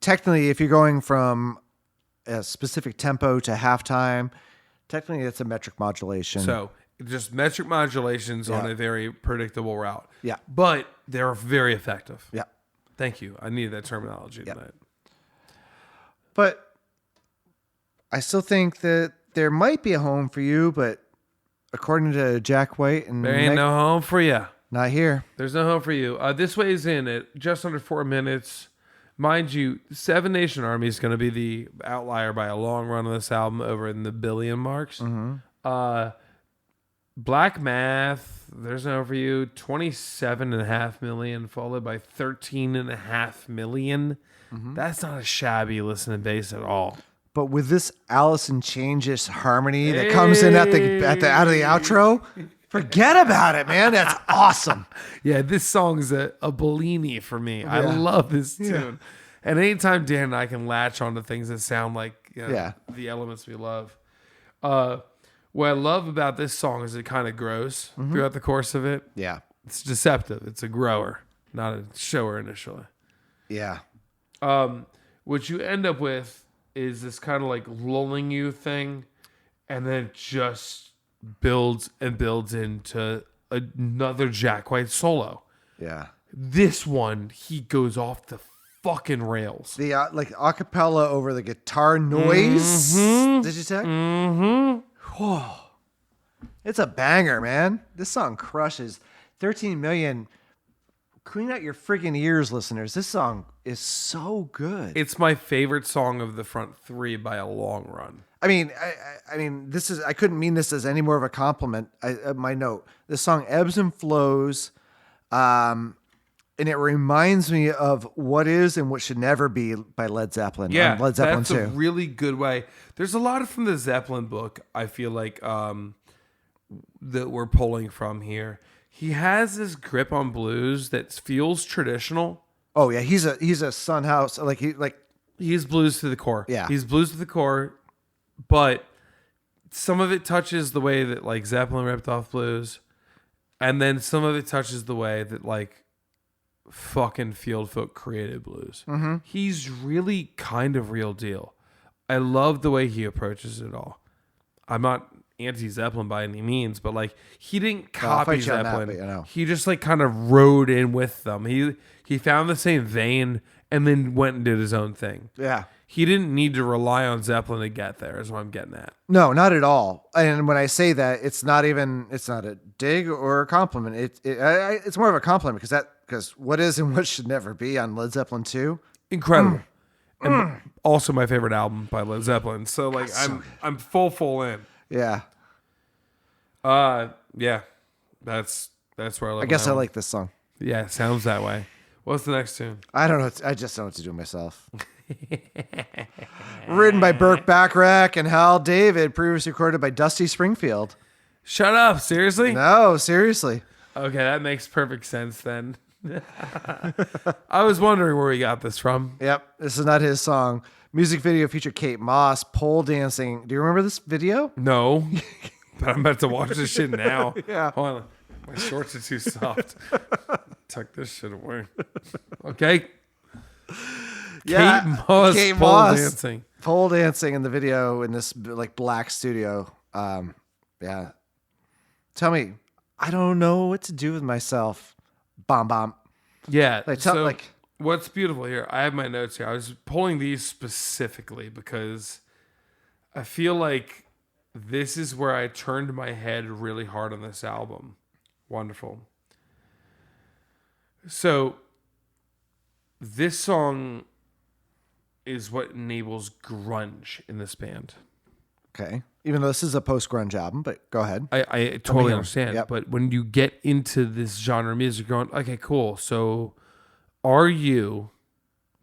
Technically, if you're going from a specific tempo to halftime, technically it's a metric modulation. So just metric modulations on a very predictable route. Yeah. But they're very effective. Yeah. Thank you. I needed that terminology tonight. But I still think that there might be a home for you, but according to Jack White and There ain't no home for you. not here. There's no home for you. This weighs in at just under 4 minutes. Mind you, Seven Nation Army is going to be the outlier by a long run on this album, over in the billion marks. Black Math, there's no home for you. 27.5 million, followed by 13.5 million. That's not a shabby listening bass at all. But with this Alice in Changes harmony that comes in at the out of the outro, forget about it, man. That's awesome. Yeah, this song's a Bellini for me. I love this tune. And anytime Dan and I can latch onto things that sound like the elements we love. What I love about this song is it kind of grows throughout the course of it. Yeah. It's deceptive. It's a grower, not a shower initially. Yeah. What you end up with is this kind of like lulling you thing, and then it just builds and builds into another Jack White solo. Yeah. This one, he goes off the fucking rails. The like acapella over the guitar noise. Did you say? Whoa. It's a banger, man. This song crushes. 13 million. Clean out your freaking ears, listeners. This song is so good. It's my favorite song of the front three by a long run. I mean, I mean, this is. I couldn't mean this as any more of a compliment. My note. This song ebbs and flows, and it reminds me of What Is and What Should Never Be by Led Zeppelin. Yeah, Led Zeppelin that's 2. a really good way. There's a lot from the Zeppelin book, I feel like, that we're pulling from here. He has this grip on blues that feels traditional. Oh yeah, he's a Son House He's blues to the core. Yeah. He's blues to the core, but some of it touches the way that like Zeppelin ripped off blues, and then some of it touches the way that like fucking Field Folk created blues. He's really kind of real deal. I love the way he approaches it all. I'm not anti-Zeppelin by any means, but like he didn't copy Zeppelin. He just like kind of rode in with them. He found the same vein and then went and did his own thing. Yeah. He didn't need to rely on Zeppelin to get there, is what I'm getting at. No, not at all. And when I say that, it's not a dig or a compliment. It's more of a compliment because What Is and What Should Never Be on Led Zeppelin 2. Incredible. And also my favorite album by Led Zeppelin. So like I'm full in. Yeah. Yeah. That's where I love I guess I like this song. Yeah, it sounds that way. What's the next tune? I don't know. I just don't know what to do myself. Written by Burt Bacharach and Hal David, previously recorded by Dusty Springfield. Shut up, seriously? No, seriously. Okay, that makes perfect sense then. I was wondering where we got this from. Yep, this is not his song. Music video featured Kate Moss pole dancing. Do you remember this video? No, but I'm about to watch this shit now. Yeah. Hold on. My shorts are too soft. Tuck this shit away. Okay. Yeah, Kate Moss pole dancing. Pole dancing in the video in this like black studio. Yeah. Tell me, I don't know what to do with myself. Bomb bomb. Yeah. So what's beautiful here, I have my notes here. I was pulling these specifically because I feel like this is where I turned my head really hard on this album. Wonderful. So this song is what enables grunge in this band. Okay. Even though this is a post-grunge album, but go ahead. I totally understand. Yep. But when you get into this genre of music, you're going, okay, cool. So are you,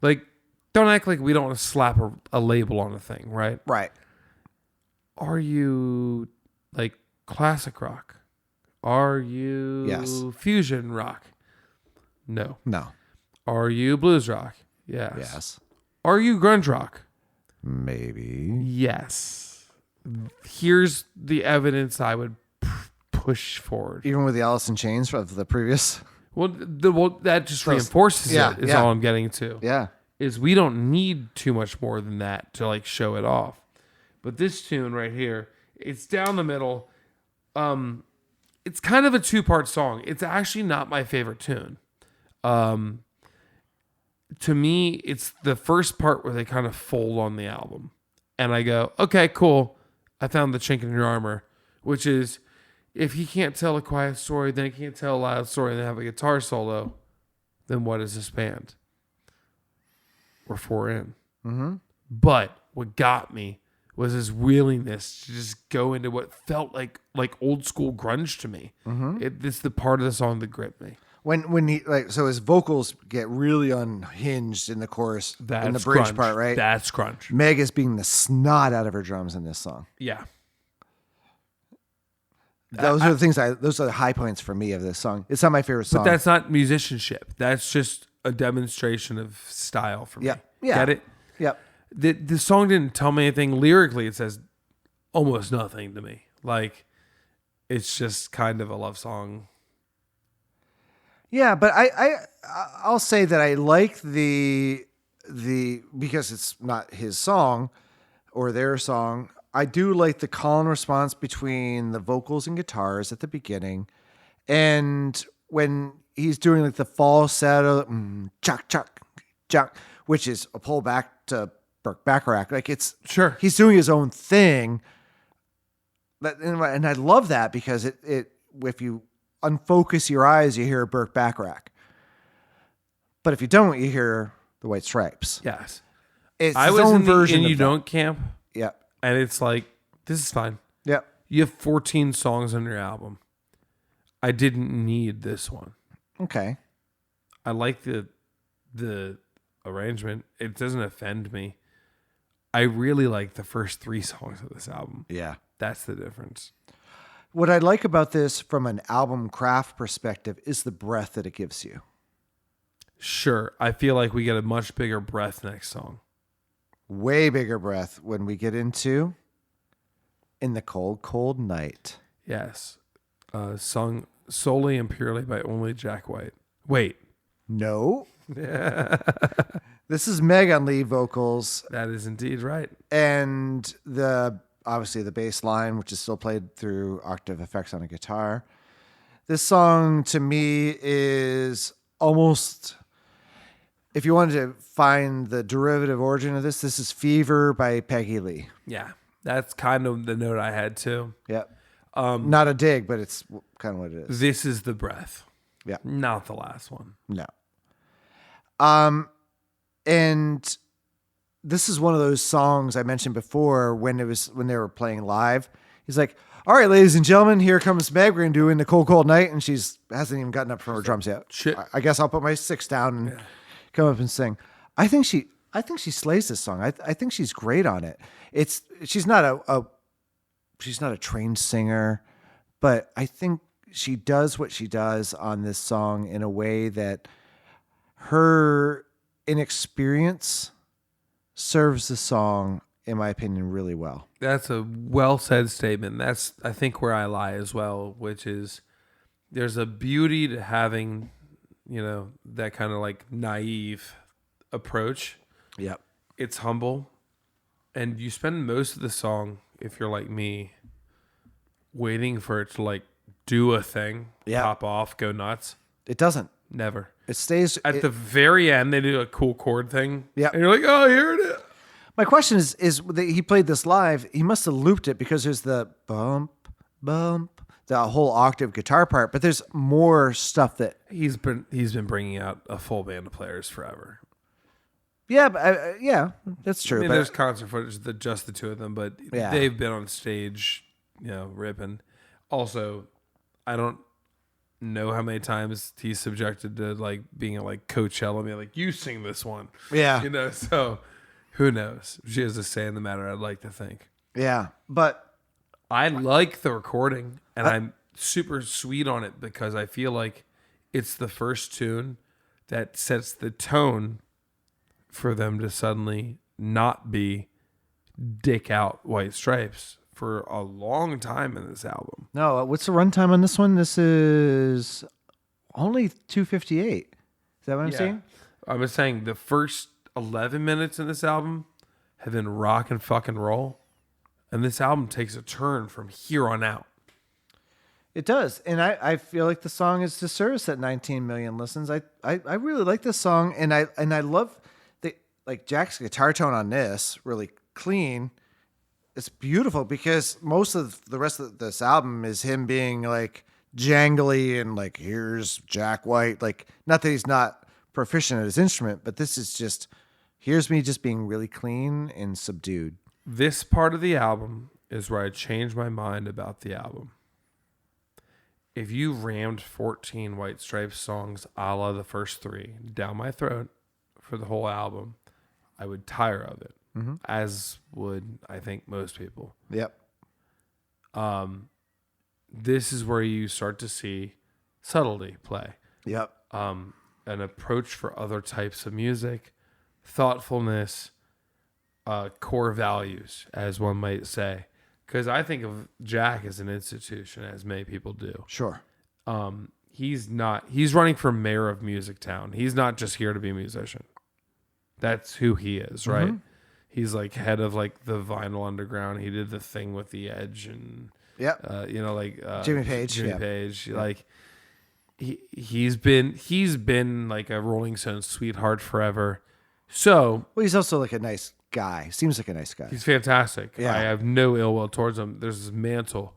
like, don't act like we don't want to slap a label on a thing, right? Right. Are you, like, classic rock? Are you fusion rock? No. No. Are you blues rock? Yes. Yes. Are you grunge rock? Maybe. Yes. Here's the evidence I would push forward. Even with the Alice in Chains of the previous. Well, that just reinforces it. Is all I'm getting to. Yeah. Is we don't need too much more than that to like show it off. But this tune right here, it's down the middle. It's kind of a two-part song. It's actually not my favorite tune. to me, it's the first part where they kind of fold on the album. And I go, okay, cool. I found the chink in your armor, which is if he can't tell a quiet story, then he can't tell a loud story and then have a guitar solo, then what is this band? We're 4 in. Mm-hmm. But what got me was his willingness to just go into what felt like old school grunge to me. Mm-hmm. It's the part of the song that gripped me. When he so his vocals get really unhinged in the chorus, in the bridge grunge. part, right? That's grunge. Meg is being the snot out of her drums in this song. Yeah. Those are the things those are the high points for me of this song. It's not my favorite song. But that's not musicianship. That's just a demonstration of style for me. Yep. Yeah. Get it? Yep. The song didn't tell me anything lyrically. It says almost nothing to me. Like, it's just kind of a love song. Yeah, but I'll say that I like the because it's not his song or their song. I do like the call and response between the vocals and guitars at the beginning, and when he's doing like the falsetto, chuck chuck chuck, which is a pullback to Burt Bacharach. Like it's Sure. he's doing his own thing. But and I love that because it if you unfocus your eyes, you hear Burt Bacharach. But if you don't, you hear the White Stripes. Yes. It's I his was own in the version And of You that. Don't camp, Yep. and it's like, this is fine. Yep. You have 14 songs on your album. I didn't need this one. Okay. I like the arrangement. It doesn't offend me. I really like the first 3 songs of this album. Yeah. That's the difference. What I like about this from an album craft perspective is the breath that it gives you. Sure. I feel like we get a much bigger breath next song. Way bigger breath when we get into In the Cold, Cold Night. Yes. Sung solely and purely by only Jack White. Wait. No. This is Meg on lead vocals That is indeed right. and obviously the bass line, which is still played through octave effects on a guitar. This song to me is almost, if you wanted to find the derivative origin of this is Fever by Peggy Lee. Yeah. That's kind of the note I had too. Yep. Not a dig, but it's kind of what it is. This is the breath. Yeah. Not the last one. No. And this is one of those songs I mentioned before when they were playing live. He's like, "All right, ladies and gentlemen, here comes Meg. We're gonna do In the Cold, Cold Night," and she's hasn't even gotten up from her drums yet. Shit. I guess I'll put my sticks down and come up and sing. I think she slays this song. I think she's great on it. She's not a trained singer, but I think she does what she does on this song in a way that her inexperience serves the song, in my opinion, really well. That's a well said statement. That's, I think, where I lie as well, which is there's a beauty to having, that kind of like naive approach. Yep. It's humble. And you spend most of the song, if you're like me, waiting for it to like do a thing, Yeah. pop off, go nuts. It doesn't. Never. It stays. At the very end, they do a cool chord thing. Yeah. And you're like, oh, here it is. My question is that he played this live. He must have looped it because there's the bump, bump, the whole octave guitar part, but there's more stuff that. He's been bringing out a full band of players forever. Yeah, but, that's true. I mean, but there's concert footage that just the two of them, but Yeah. they've been on stage, ripping. Also, I don't know how many times he's subjected to like being at like Coachella and be like, you sing this one. Yeah. So who knows? She has a say in the matter, I'd like to think. Yeah, but I like the recording and I'm super sweet on it because I feel like it's the first tune that sets the tone for them to suddenly not be dick out White Stripes for a long time in this album. no, what's the runtime on this one? This is only 2:58. Is that what I'm saying? I was saying the first 11 minutes in this album have been rock and fucking roll. And this album takes a turn from here on out. It does. And I feel like the song is disservice at 19 million listens. I really like this song, and I love the like Jack's guitar tone on this, really clean. It's beautiful because most of the rest of this album is him being like jangly and like, here's Jack White. Like, not that he's not proficient at his instrument, but this is just, here's me just being really clean and subdued. This part of the album is where I changed my mind about the album. If you rammed 14 White Stripes songs a la the first 3 down my throat for the whole album, I would tire of it, as would, I think, most people. Yep. This is where you start to see subtlety play. Yep. An approach for other types of music, thoughtfulness, core values, as one might say. Because I think of Jack as an institution, as many people do. Sure. He's running for mayor of Music Town. He's not just here to be a musician. That's who he is, right? He's like head of like the Vinyl Underground. He did the thing with the Edge and Jimmy Page. Jimmy Page. Like he's been like a Rolling Stones sweetheart forever. So Well, he's also like a nice guy. Seems like a nice guy. he's fantastic. Yeah. I have no ill will towards him. There's this mantle.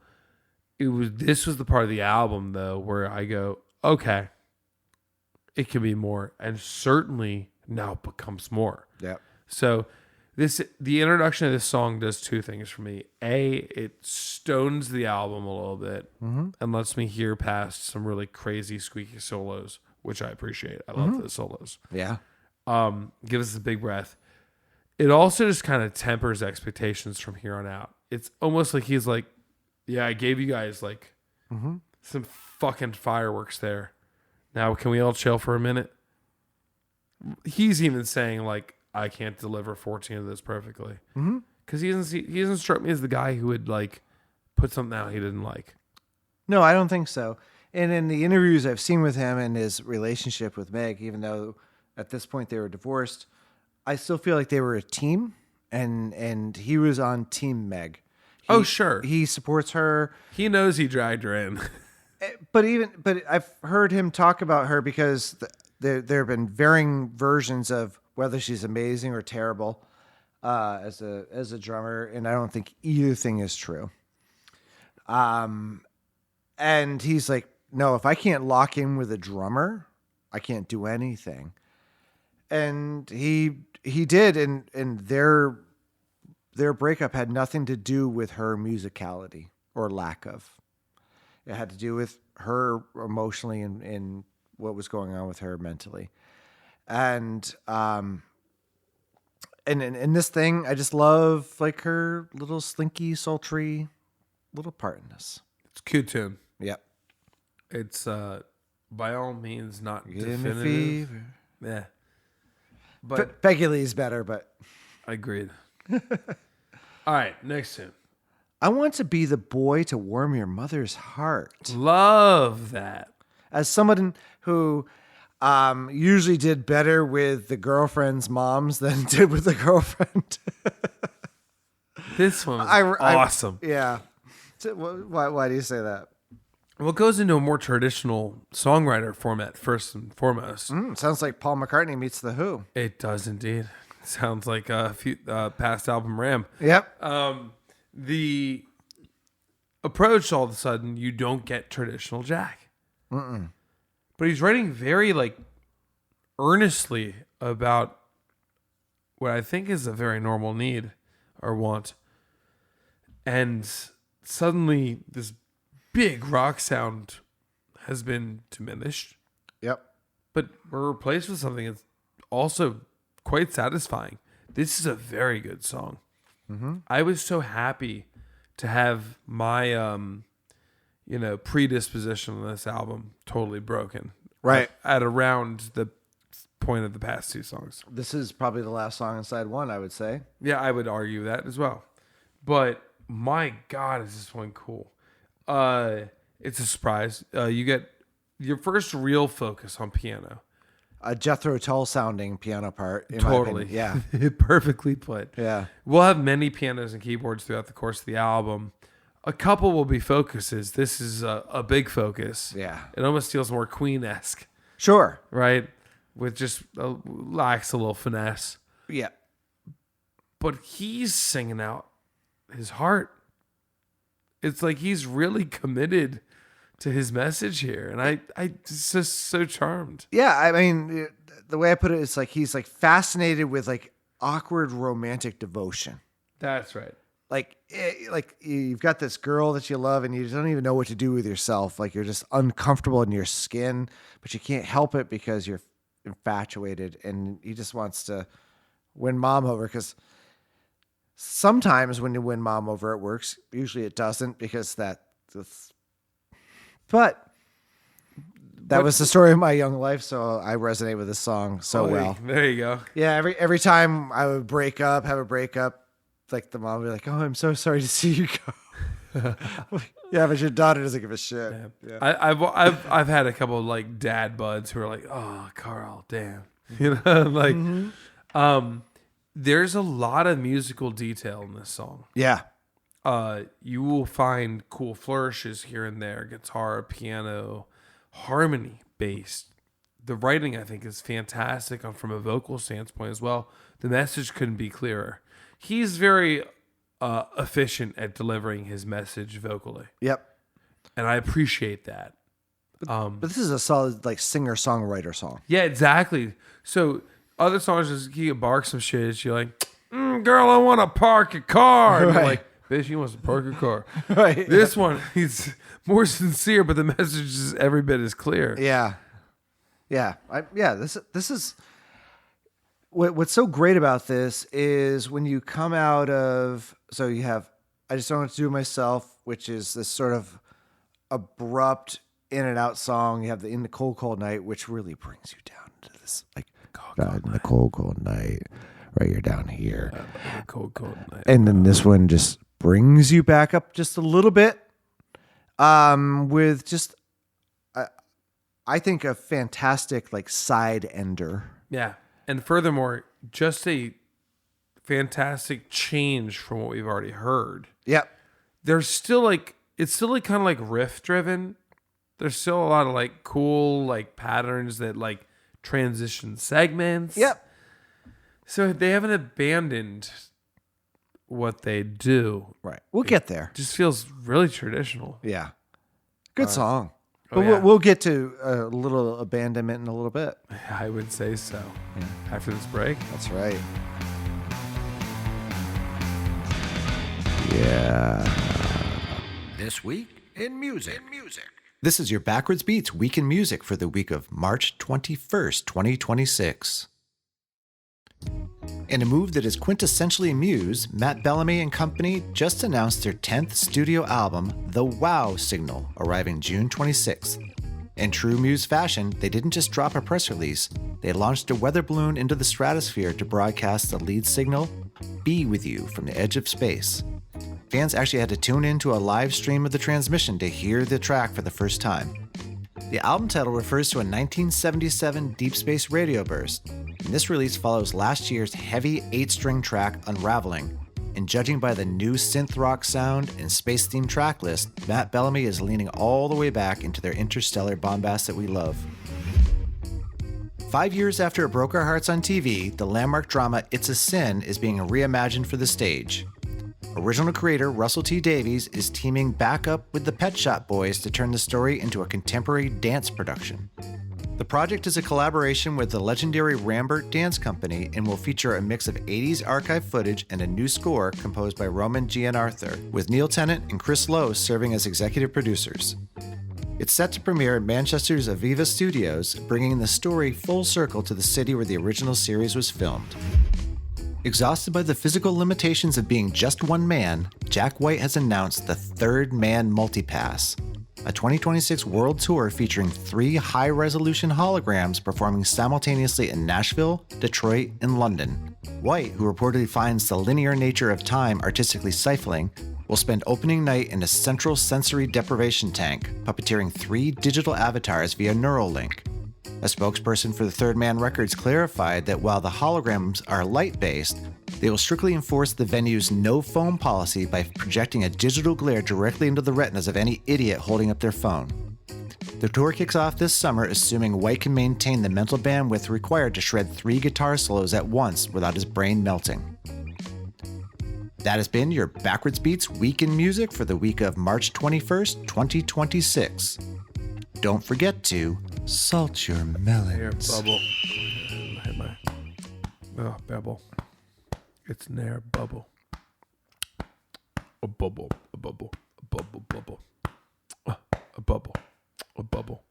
This was the part of the album though where I go, okay, it can be more, and certainly now it becomes more. Yeah. So the introduction of this song does 2 things for me. A, it stones the album a little bit and lets me hear past some really crazy squeaky solos, which I appreciate. I love those solos. Yeah. Gives us a big breath. It also just kind of tempers expectations from here on out. It's almost like he's like, yeah, I gave you guys like some fucking fireworks there. Now can we all chill for a minute? He's even saying like, I can't deliver 14 of this perfectly. Because he doesn't strike me as the guy who would like put something out he didn't like. No, I don't think so. And in the interviews I've seen with him and his relationship with Meg, even though at this point they were divorced, I still feel like they were a team, and he was on Team Meg. Sure. He supports her. He knows he dragged her in. But I've heard him talk about her because there have been varying versions of whether she's amazing or terrible as a drummer, and I don't think either thing is true. And he's like, no, if I can't lock in with a drummer, I can't do anything. And he did, and their breakup had nothing to do with her musicality or lack of. It had to do with her emotionally and what was going on with her mentally. And in this thing, I just love like her little slinky, sultry little part in this. It's a cute tune. Yep. It's by all means not Give me definitive. fever. Yeah. But Peggy Lee's better, but agreed. All right, next tune. I want to be the boy to warm your mother's heart. Love that. As someone who usually did better with the girlfriend's moms than did with the girlfriend. This one was awesome. Yeah. So, why do you say that? Well, it goes into a more traditional songwriter format first and foremost. Sounds like Paul McCartney meets The Who. It does indeed. Sounds like a few past album Ram. Yep. The approach, all of a sudden, you don't get traditional Jack. But he's writing very like earnestly about what I think is a very normal need or want. And suddenly this big rock sound has been diminished. Yep. But we're replaced with something that's also quite satisfying. This is a very good song. I was so happy to have my predisposition on this album totally broken. Right. At around the point of the past 2 songs. This is probably the last song on side 1, I would say. Yeah, I would argue that as well. But my God, is this one cool. It's a surprise. You get your first real focus on piano. A Jethro Tull sounding piano part. In Totally. My opinion. Yeah. Perfectly put. Yeah. We'll have many pianos and keyboards throughout the course of the album. A couple will be focuses. This is a big focus. Yeah. It almost feels more Queen-esque, Sure. right? With just lacks a little finesse. Yeah. But he's singing out his heart. It's like he's really committed to his message here. And I just so charmed. Yeah, I mean, the way I put it is like he's like fascinated with like awkward romantic devotion. That's right. Like you've got this girl that you love and you don't even know what to do with yourself. Like you're just uncomfortable in your skin, but you can't help it because you're infatuated, and he just wants to win mom over, because sometimes when you win mom over, it works. Usually it doesn't, because but that was the story of my young life, so I resonate with this song so well. There you go. Yeah, every time I would have a breakup, like the mom would be like, "Oh, I'm so sorry to see you go." Yeah, but your daughter doesn't give a shit. Yeah. I've had a couple of like dad buds who are like, "Oh, Carl, damn," you know, like, there's a lot of musical detail in this song. Yeah. You will find cool flourishes here and there, guitar, piano, harmony based. The writing, I think, is fantastic from a vocal standpoint as well. The message couldn't be clearer. He's very efficient at delivering his message vocally. Yep. And I appreciate that. But this is a solid like singer-songwriter song. Yeah, exactly. So other songs, just he barks some shit. You're like, girl, I want to park a car. And you're like, bitch, he wants to park a car. Right. This one, he's more sincere, but the message is every bit as clear. Yeah. Yeah. This is what's so great about this is when you come out of, so you have I Just Don't Know What to Do Myself, which is this sort of abrupt in and out song. You have the In the Cold Cold Night, which really brings you down to this like in the cold night, right? You're down here. Cold night. And then this one just brings you back up just a little bit, with just I think a fantastic like side ender. Yeah. And furthermore, just a fantastic change from what we've already heard. Yep. There's still like, it's still like kind of like riff driven. There's still a lot of like cool like patterns that like transition segments. Yep. So they haven't abandoned what they do. Right. We'll get there. Just feels really traditional. Yeah. Good song. But we'll get to a little abandonment in a little bit. I would say so. Yeah. After this break. That's right. Yeah. This week in music. This is your Backwards Beats Week in Music for the week of March 21st, 2026. In a move that is quintessentially Muse, Matt Bellamy and company just announced their 10th studio album, The Wow Signal, arriving June 26th. In true Muse fashion, they didn't just drop a press release, they launched a weather balloon into the stratosphere to broadcast the lead signal, Be With You, from the edge of space. Fans actually had to tune in to a live stream of the transmission to hear the track for the first time. The album title refers to a 1977 Deep Space radio burst, and this release follows last year's heavy 8-string track Unraveling. And judging by the new synth rock sound and space-themed track list, Matt Bellamy is leaning all the way back into their interstellar bombast that we love. 5 years after it broke our hearts on TV, the landmark drama It's a Sin is being reimagined for the stage. Original creator Russell T. Davies is teaming back up with the Pet Shop Boys to turn the story into a contemporary dance production. The project is a collaboration with the legendary Rambert Dance Company and will feature a mix of 80s archive footage and a new score composed by Roman Gianarthur, with Neil Tennant and Chris Lowe serving as executive producers. It's set to premiere at Manchester's Aviva Studios, bringing the story full circle to the city where the original series was filmed. Exhausted by the physical limitations of being just one man, Jack White has announced the Third Man Multipass, a 2026 world tour featuring 3 high-resolution holograms performing simultaneously in Nashville, Detroit, and London. White, who reportedly finds the linear nature of time artistically stifling, will spend opening night in a central sensory deprivation tank, puppeteering 3 digital avatars via Neuralink. A spokesperson for the Third Man Records clarified that while the holograms are light-based, they will strictly enforce the venue's no foam policy by projecting a digital glare directly into the retinas of any idiot holding up their phone. The tour kicks off this summer, assuming White can maintain the mental bandwidth required to shred 3 guitar solos at once without his brain melting. That has been your Backwards Beats Week in Music for the week of March 21st, 2026. Don't forget to salt your melons. Here, bubble. Hit my babble. It's near bubble. A bubble. A bubble. A bubble. Bubble. A bubble. A bubble.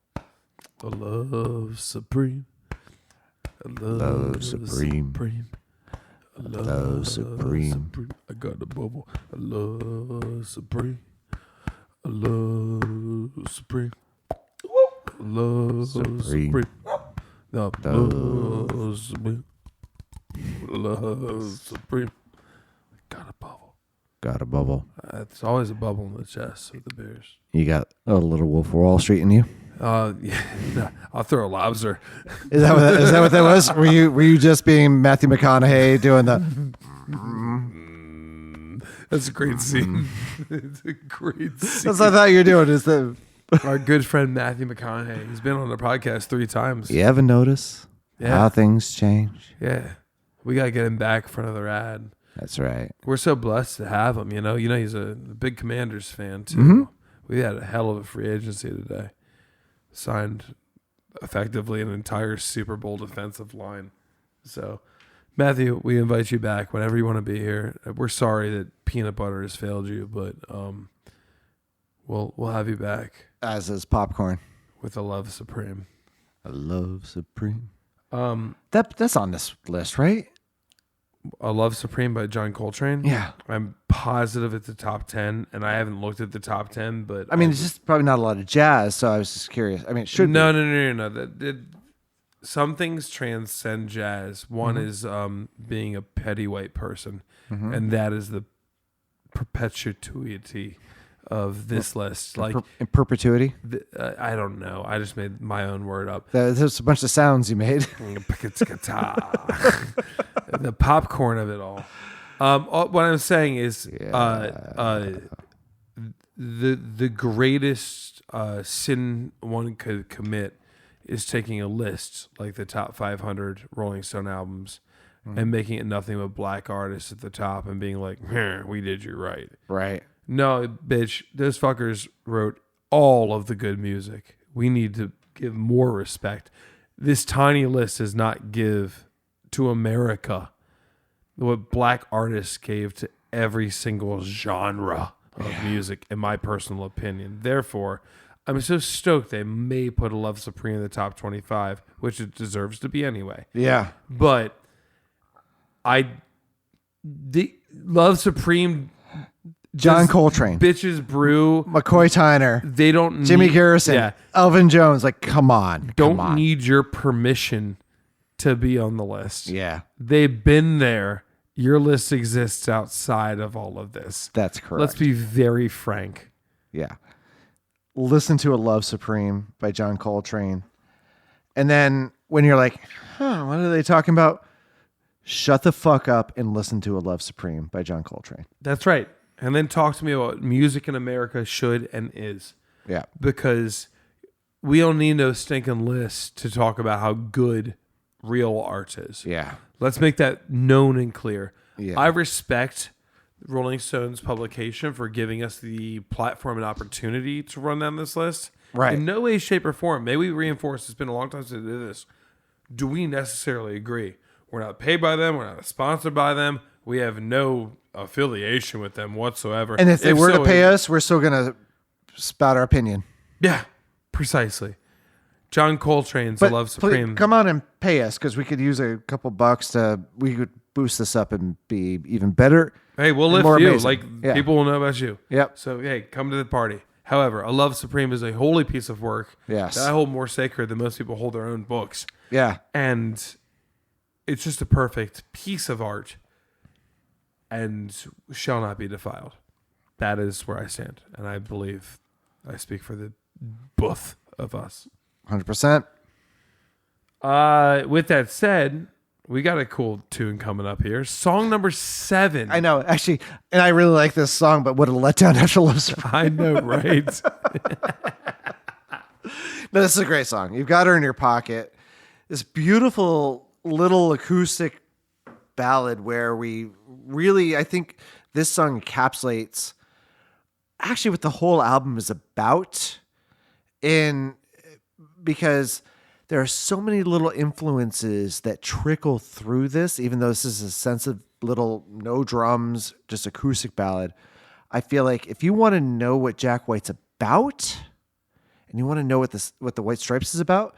A love supreme. A love supreme. A love supreme. I got a bubble. A love supreme. A love supreme. Love supreme. No, love supreme. Love supreme. Got a bubble. Got a bubble. It's always a bubble in the chest with the Bears. You got a little Wolf of Wall Street in you? Yeah, I'll throw a lobster. Is that what that was? Were you just being Matthew McConaughey doing the? That's a great scene. It's a great scene. That's what I thought you were doing. Is the Our good friend Matthew McConaughey. He's been on the podcast 3 times. You ever notice how things change? Yeah, we gotta get him back for another ad. That's right. We're so blessed to have him. You know, he's a big Commanders fan too. Mm-hmm. We had a hell of a free agency today. Signed effectively an entire Super Bowl defensive line. So, Matthew, we invite you back whenever you want to be here. We're sorry that peanut butter has failed you, but we'll have you back. As is popcorn. With a love supreme. A love supreme. That's on this list, right? A Love Supreme by John Coltrane. Yeah. I'm positive it's the top 10, and I haven't looked at the top 10, but I mean, it's just probably not a lot of jazz, so I was just curious. I mean, it should be. No. Some things transcend jazz. One is being a petty white person, and that is the perpetuity of this list. Like in perpetuity? I don't know. I just made my own word up. There's a bunch of sounds you made. The popcorn of it all. What I'm saying is the greatest sin one could commit is taking a list like the top 500 Rolling Stone albums and making it nothing but black artists at the top and being like, we did you right. Right. No, bitch, those fuckers wrote all of the good music. We need to give more respect. This tiny list does not give to America what black artists gave to every single genre of music, in my personal opinion. Therefore, I'm so stoked they may put a Love Supreme in the top 25, which it deserves to be anyway. Yeah. But the Love Supreme, John Coltrane, Bitches Brew, McCoy Tyner, they don't Jimmy need, Garrison, Elvin Jones. Like, come on. Don't need your permission to be on the list. Yeah. They've been there. Your list exists outside of all of this. That's correct. Let's be very frank. Yeah. Listen to A Love Supreme by John Coltrane. And then when you're like, what are they talking about? Shut the fuck up and listen to A Love Supreme by John Coltrane. That's right. And then talk to me about what music in America should and is. Yeah. Because we don't need no stinking list to talk about how good real art is. Yeah. Let's make that known and clear. Yeah. I respect Rolling Stone's publication for giving us the platform and opportunity to run down this list. Right. In no way, shape, or form. May we reinforce, it's been a long time since I did this. Do we necessarily agree? We're not paid by them. We're not sponsored by them. We have no affiliation with them whatsoever. And if they were to pay us, we're still going to spout our opinion. Yeah, precisely. John Coltrane's A Love Supreme. Please, come on and pay us, because we could use a couple bucks we could boost this up and be even better. Hey, we'll lift more you. amazing. Like, people will know about you. Yep. So, hey, come to the party. However, A Love Supreme is a holy piece of work Yes. that I hold more sacred than most people hold their own books. Yeah. And it's just a perfect piece of art and shall not be defiled. That is where I stand. And I believe I speak for the both of us. 100%. With that said, we got a cool tune coming up here. Song number 7. I know, actually, and I really like this song, but what a letdown after Love Supreme. I know, right? No, this is a great song. You've got her in your pocket. This beautiful little acoustic ballad where we really, I think this song encapsulates actually what the whole album is about. Because there are so many little influences that trickle through this, even though this is a sensitive little no drums, just acoustic ballad. I feel like if you want to know what Jack White's about, and you want to know what the White Stripes is about,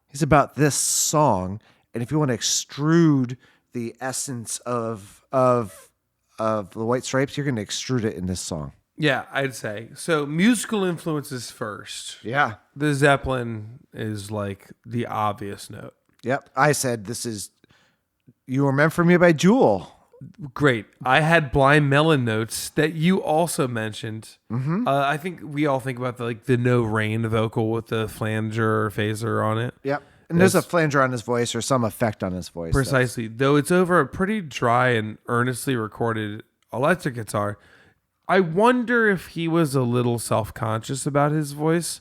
he's about this song. And if you want to extrude the essence of the White Stripes, you're going to extrude it in this song. Yeah, I'd say. So musical influences first. Yeah. The Zeppelin is like the obvious note. Yep. I said this is You Were Meant for Me by Jewel. Great. I had Blind Melon notes that you also mentioned. Mm-hmm. I think we all think about the No Rain vocal with the flanger or phaser on it. Yep. And there's a flanger on his voice or some effect on his voice. Precisely. Though it's over a pretty dry and earnestly recorded electric guitar. I wonder if he was a little self-conscious about his voice.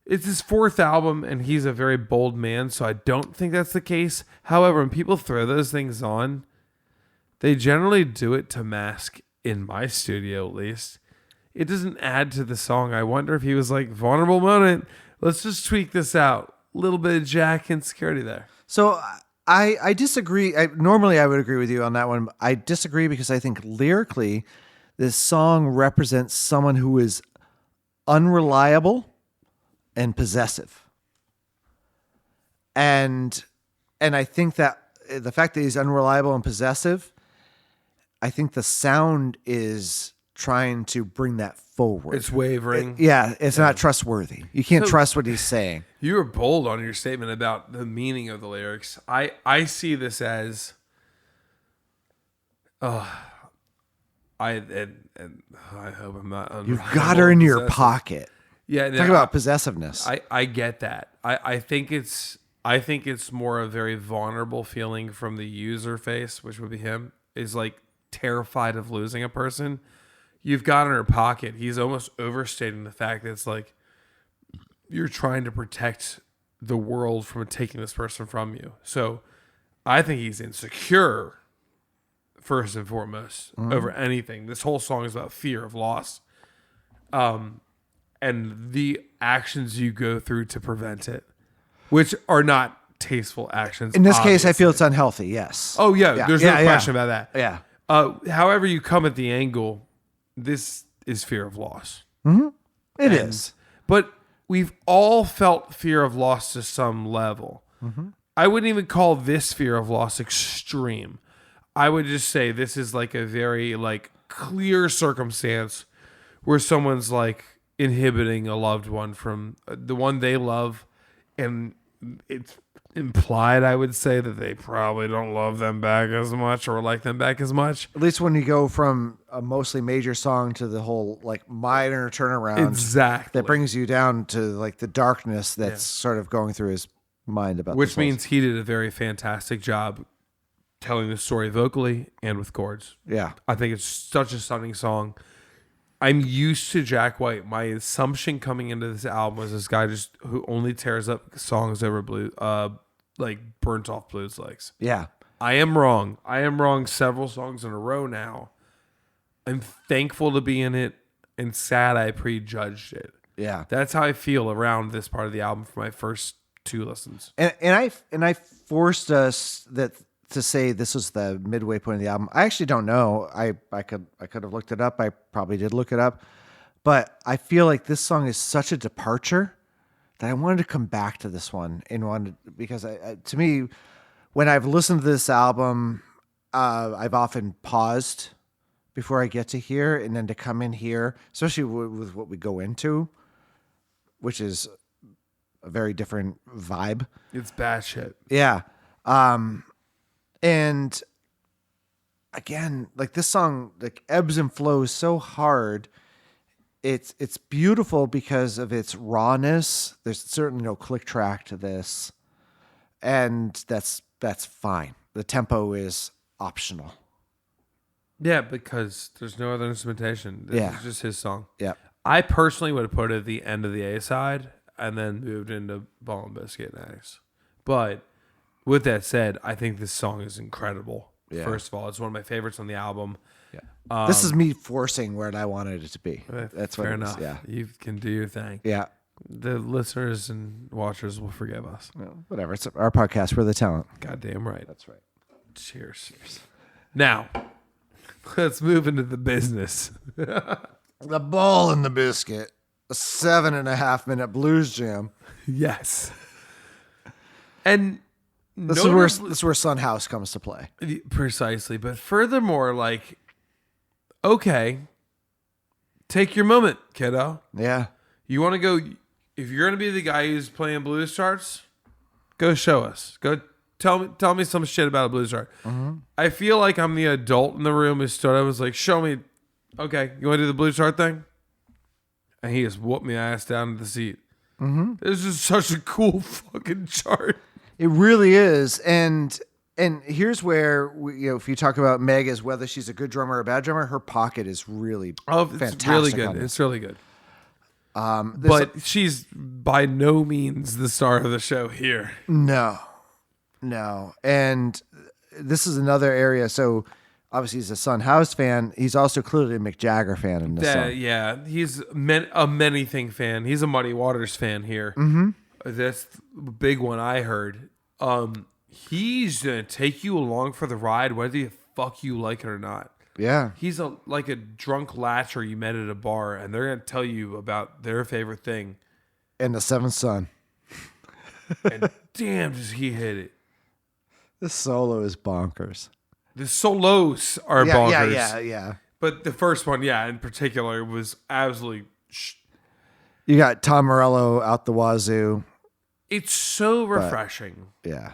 It's his 4th album, and he's a very bold man, so I don't think that's the case. However, when people throw those things on, they generally do it to mask, in my studio at least. It doesn't add to the song. I wonder if he was like, vulnerable moment, let's just tweak this out. A little bit of Jack insecurity there. So I disagree. Normally I would agree with you on that one. I disagree because I think lyrically, this song represents someone who is unreliable and possessive. And I think that the fact that he's unreliable and possessive, I think the sound is trying to bring that forward. It's wavering. It's not trustworthy. You can't trust what he's saying. You were bold on your statement about the meaning of the lyrics. I see this as, I hope I'm not. You've got her in your pocket. Yeah, talk about possessiveness. I get that. I think it's more a very vulnerable feeling from the user face, which would be him, is like terrified of losing a person. You've got in her pocket. He's almost overstating the fact that it's like you're trying to protect the world from taking this person from you. So I think he's insecure first and foremost over anything. This whole song is about fear of loss. And the actions you go through to prevent it, which are not tasteful actions. In this case, I feel it's unhealthy. Yes. Oh yeah. There's no question about that. Yeah. However you come at the angle, this is fear of loss. Mm-hmm. It is. But we've all felt fear of loss to some level. Mm-hmm. I wouldn't even call this fear of loss extreme. I would just say this is like a very like clear circumstance where someone's like inhibiting a loved one from the one they love, and it's implied, I would say, that they probably don't love them back as much or like them back as much. At least when you go from a mostly major song to the whole like minor turnaround. Exactly. That brings you down to like the darkness that's sort of going through his mind about which means he did a very fantastic job telling the story vocally and with chords. Yeah. I think it's such a stunning song. I'm used to Jack White. My assumption coming into this album was this guy just who only tears up songs over blue, like burnt off blues legs. Yeah. I am wrong. I am wrong several songs in a row now. I'm thankful to be in it and sad I prejudged it. Yeah. That's how I feel around this part of the album for my first 2 listens. And I forced us to say this was the midway point of the album. I actually don't know. I could have looked it up. I probably did look it up. But I feel like this song is such a departure that I wanted to come back to this one because to me, when I've listened to this album, I've often paused before I get to here, and then to come in here, especially with what we go into, which is a very different vibe. It's bad shit. Yeah. And again, like this song, like ebbs and flows so hard. It's beautiful because of its rawness. There's certainly no click track to this. and that's fine. The tempo is optional. Yeah, because there's no other instrumentation. This is just his song. Yeah. I personally would have put it at the end of the A side and then moved into Ball and Biscuit next. But with that said, I think this song is incredible. Yeah. First of all, it's one of my favorites on the album. Yeah. This is me forcing where I wanted it to be. That's fair what enough. Yeah. You can do your thing. Yeah. The listeners and watchers will forgive us. Well, whatever. It's our podcast. We're the talent. Goddamn right. That's right. Cheers. Now, let's move into the business. The Ball and the Biscuit, a 7.5 minute blues jam. Yes. And This is where Son House comes to play. Precisely. But furthermore, like, okay, take your moment, kiddo. Yeah. You want to go, if you're going to be the guy who's playing blues charts, go show us. Go tell me some shit about a blues chart. Mm-hmm. I feel like I'm the adult in the room who stood up and was like, show me. Okay, you want to do the blues chart thing? And he just whooped me ass down to the seat. Mm-hmm. This is such a cool fucking chart. It really is. And here's where, if you talk about Meg as whether she's a good drummer or a bad drummer, her pocket is really fantastic. It's really good. It's really good. But she's by no means the star of the show here. No. And this is another area. So obviously he's a Son House fan. He's also clearly a Mick Jagger fan in this song. Yeah, he's a many-thing fan. He's a Muddy Waters fan here. Mm-hmm. That's the big one I heard. He's going to take you along for the ride, whether the fuck you like it or not. Yeah. He's like a drunk latcher you met at a bar, and they're going to tell you about their favorite thing. And the Seventh Son. And damn, does he hit it. This solo is bonkers. The solos are bonkers. Yeah. But the first one, in particular, was absolutely... You got Tom Morello out the wazoo. It's so refreshing. Yeah.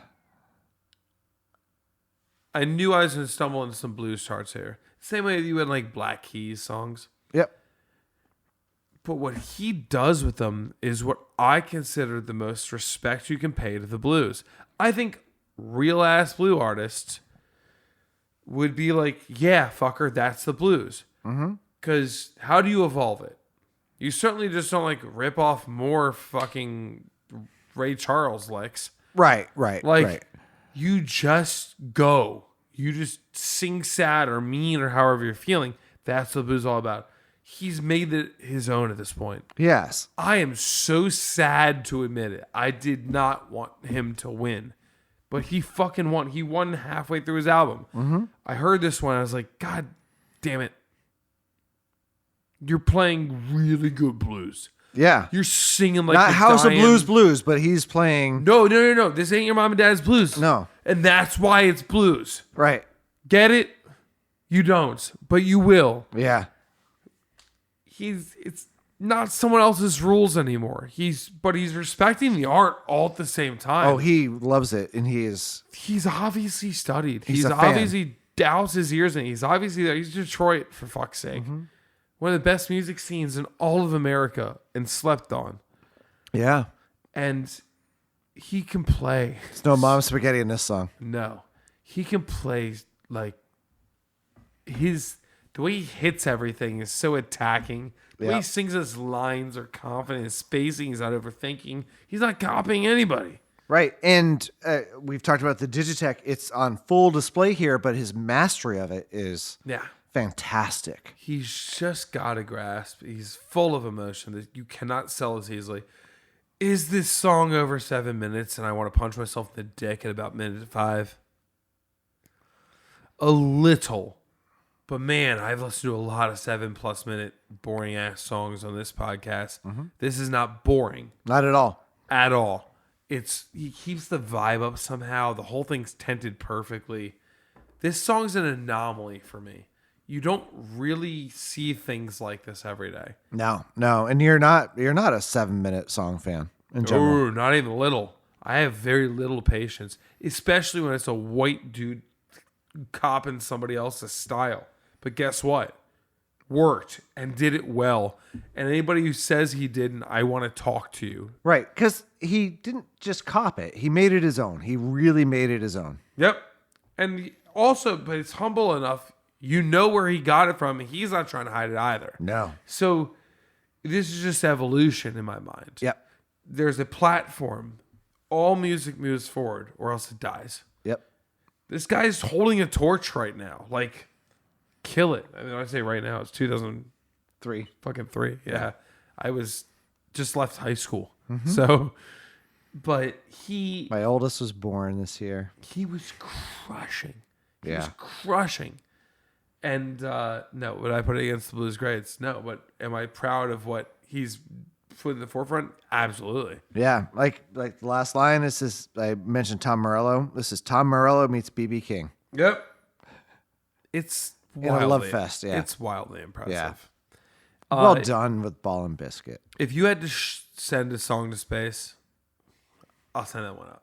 I knew I was going to stumble into some blues charts here. Same way you had like Black Keys songs. Yep. But what he does with them is what I consider the most respect you can pay to the blues. I think real-ass blue artists would be like, yeah, fucker, that's the blues. Because how do you evolve it? You certainly just don't like rip off more fucking Ray Charles licks. Right. You just go. You just sing sad or mean or however you're feeling. That's what the blues is all about. He's made it his own at this point. Yes. I am so sad to admit it. I did not want him to win. But he fucking won. He won halfway through his album. I heard this one. I was like, God damn it. You're playing really good blues. Yeah. You're singing like not the House Diane. of Blues, but he's playing. No. This ain't your mom and dad's blues. No. And that's why it's blues. Right. Get it? You don't, but you will. Yeah. It's not someone else's rules anymore. He's respecting the art all at the same time. Oh, he loves it, and he's obviously studied. He's He's a fan. obviously doused his ears in it. He's obviously there. He's Detroit, for fuck's sake. One of the best music scenes in all of America and slept on. Yeah. And he can play. There's no mom spaghetti in this song. No. He can play like the way he hits everything is so attacking. The way he sings his lines are confident, his spacing, he's not overthinking. He's not copying anybody. Right. And we've talked about the Digitech. It's on full display here, but his mastery of it is fantastic. He's just got a grasp. He's full of emotion that you cannot sell as easily. Is this song over 7 minutes and I want to punch myself in the dick at about minute 5? A little. But man, I've listened to a lot of 7+ minute boring ass songs on this podcast. This is not boring. Not at all. At all. He keeps the vibe up somehow. The whole thing's tented perfectly. This song's an anomaly for me. You don't really see things like this every day. No. And you're not a 7 minute song fan in general. Ooh, not even little. I have very little patience, especially when it's a white dude copying somebody else's style. But guess what? worked and did it well. And anybody who says he didn't, I want to talk to you. Right, because he didn't just cop it. He made it his own. He really made it his own. Yep. And also, but it's humble enough. You know where he got it from. And he's not trying to hide it either. No. So this is just evolution in my mind. Yep. There's a platform. All music moves forward or else it dies. Yep. This guy's holding a torch right now. Like, kill it. I mean, I say right now, it's 2003. Fucking 3. Yeah. I was just left high school. Mm-hmm. So, but my oldest was born this year. he was crushing. He Yeah. was crushing. And no, would I put it against the Blues Greats? No, but am I proud of what he's put in the forefront? Absolutely. Yeah, like the last line is this. I mentioned Tom Morello. This is Tom Morello meets B.B. King. Yep. It's In a wildly, love fest, yeah. It's wildly impressive. Yeah. Well done with Ball and Biscuit. If you had to send a song to space, I'll send that one up.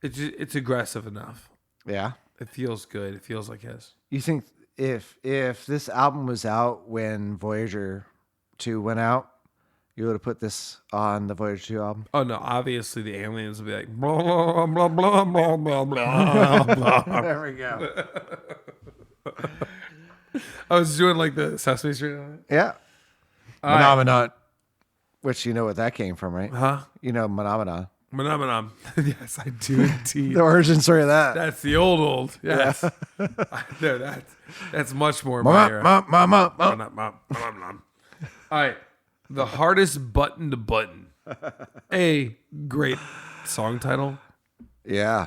It's aggressive enough. Yeah. It feels good. It feels like his. You think if this album was out when Voyager 2 went out, you would have put this on the Voyager 2 album? Oh no! Obviously, the aliens would be like blah blah blah blah blah blah blah. There we go. I was doing like the Sesame Street on it. Yeah. Phenomenon. Which you know what that came from, right? Huh? You know Phenomenon. Phenomenon. Yes, I do indeed. The origin story of that. That's the old. Yes. No, that's much more my Mama, era. mama. All right. The hardest button to button. A great song title. Yeah.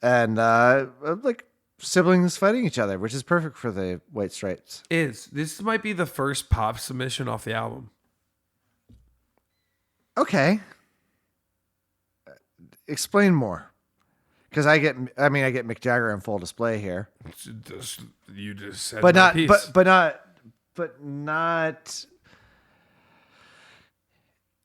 And like siblings fighting each other, which is perfect for the White Stripes. This might be the first pop submission off the album. Okay. Explain more. Because I get Mick Jagger on full display here. You just said But my not piece. but not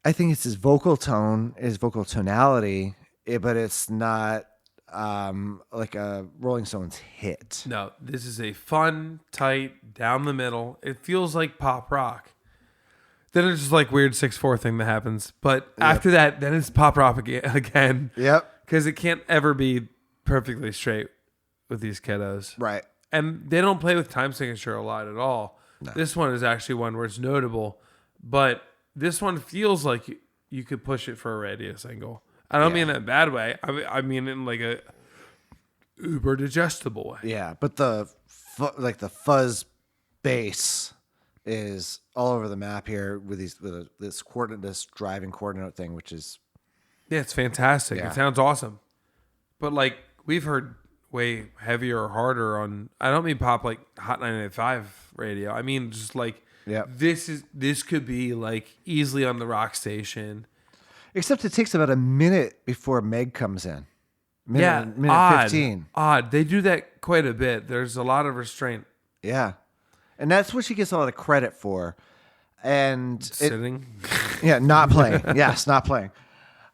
I think it's his vocal tone, his vocal tonality, but it's not like a Rolling Stones hit. No, this is a fun, tight, down the middle. It feels like pop rock. Then it's just like weird 6/4 thing that happens. But after that, then it's pop rock again. Yep. Because it can't ever be perfectly straight with these kiddos. Right. And they don't play with time signature a lot at all. No. This one is actually one where it's notable. But this one feels like you could push it for a radio single. I don't mean in a bad way. I mean in like a uber digestible way. Yeah, but the fuzz bass is all over the map here with this driving quarter note thing, which is it's fantastic. Yeah. It sounds awesome. But like we've heard way heavier or harder on. I don't mean pop like Hot 985 radio. I mean just like this could be like easily on the rock station. Except it takes about a minute before Meg comes in. Minute odd, 15. Odd. They do that quite a bit. There's a lot of restraint. Yeah. And that's what she gets a lot of credit for. And Sitting. Not playing. Yes, not playing.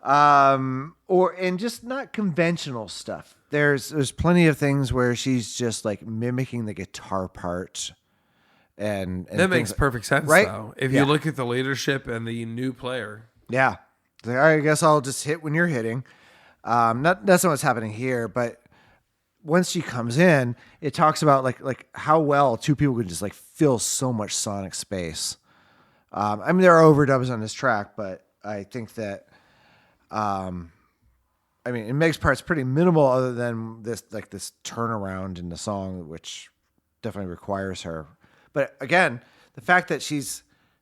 And just not conventional stuff. There's plenty of things where she's just like mimicking the guitar part. And that makes perfect sense, right? Though. If you look at the leadership and the new player. Yeah. Like, I guess I'll just hit when you're hitting. That's not what's happening here, but once she comes in, it talks about like how well two people can just like fill so much sonic space. I mean, there are overdubs on this track, but I think that, in Meg's part, it's pretty minimal other than this turnaround in the song, which definitely requires her. But again, the fact that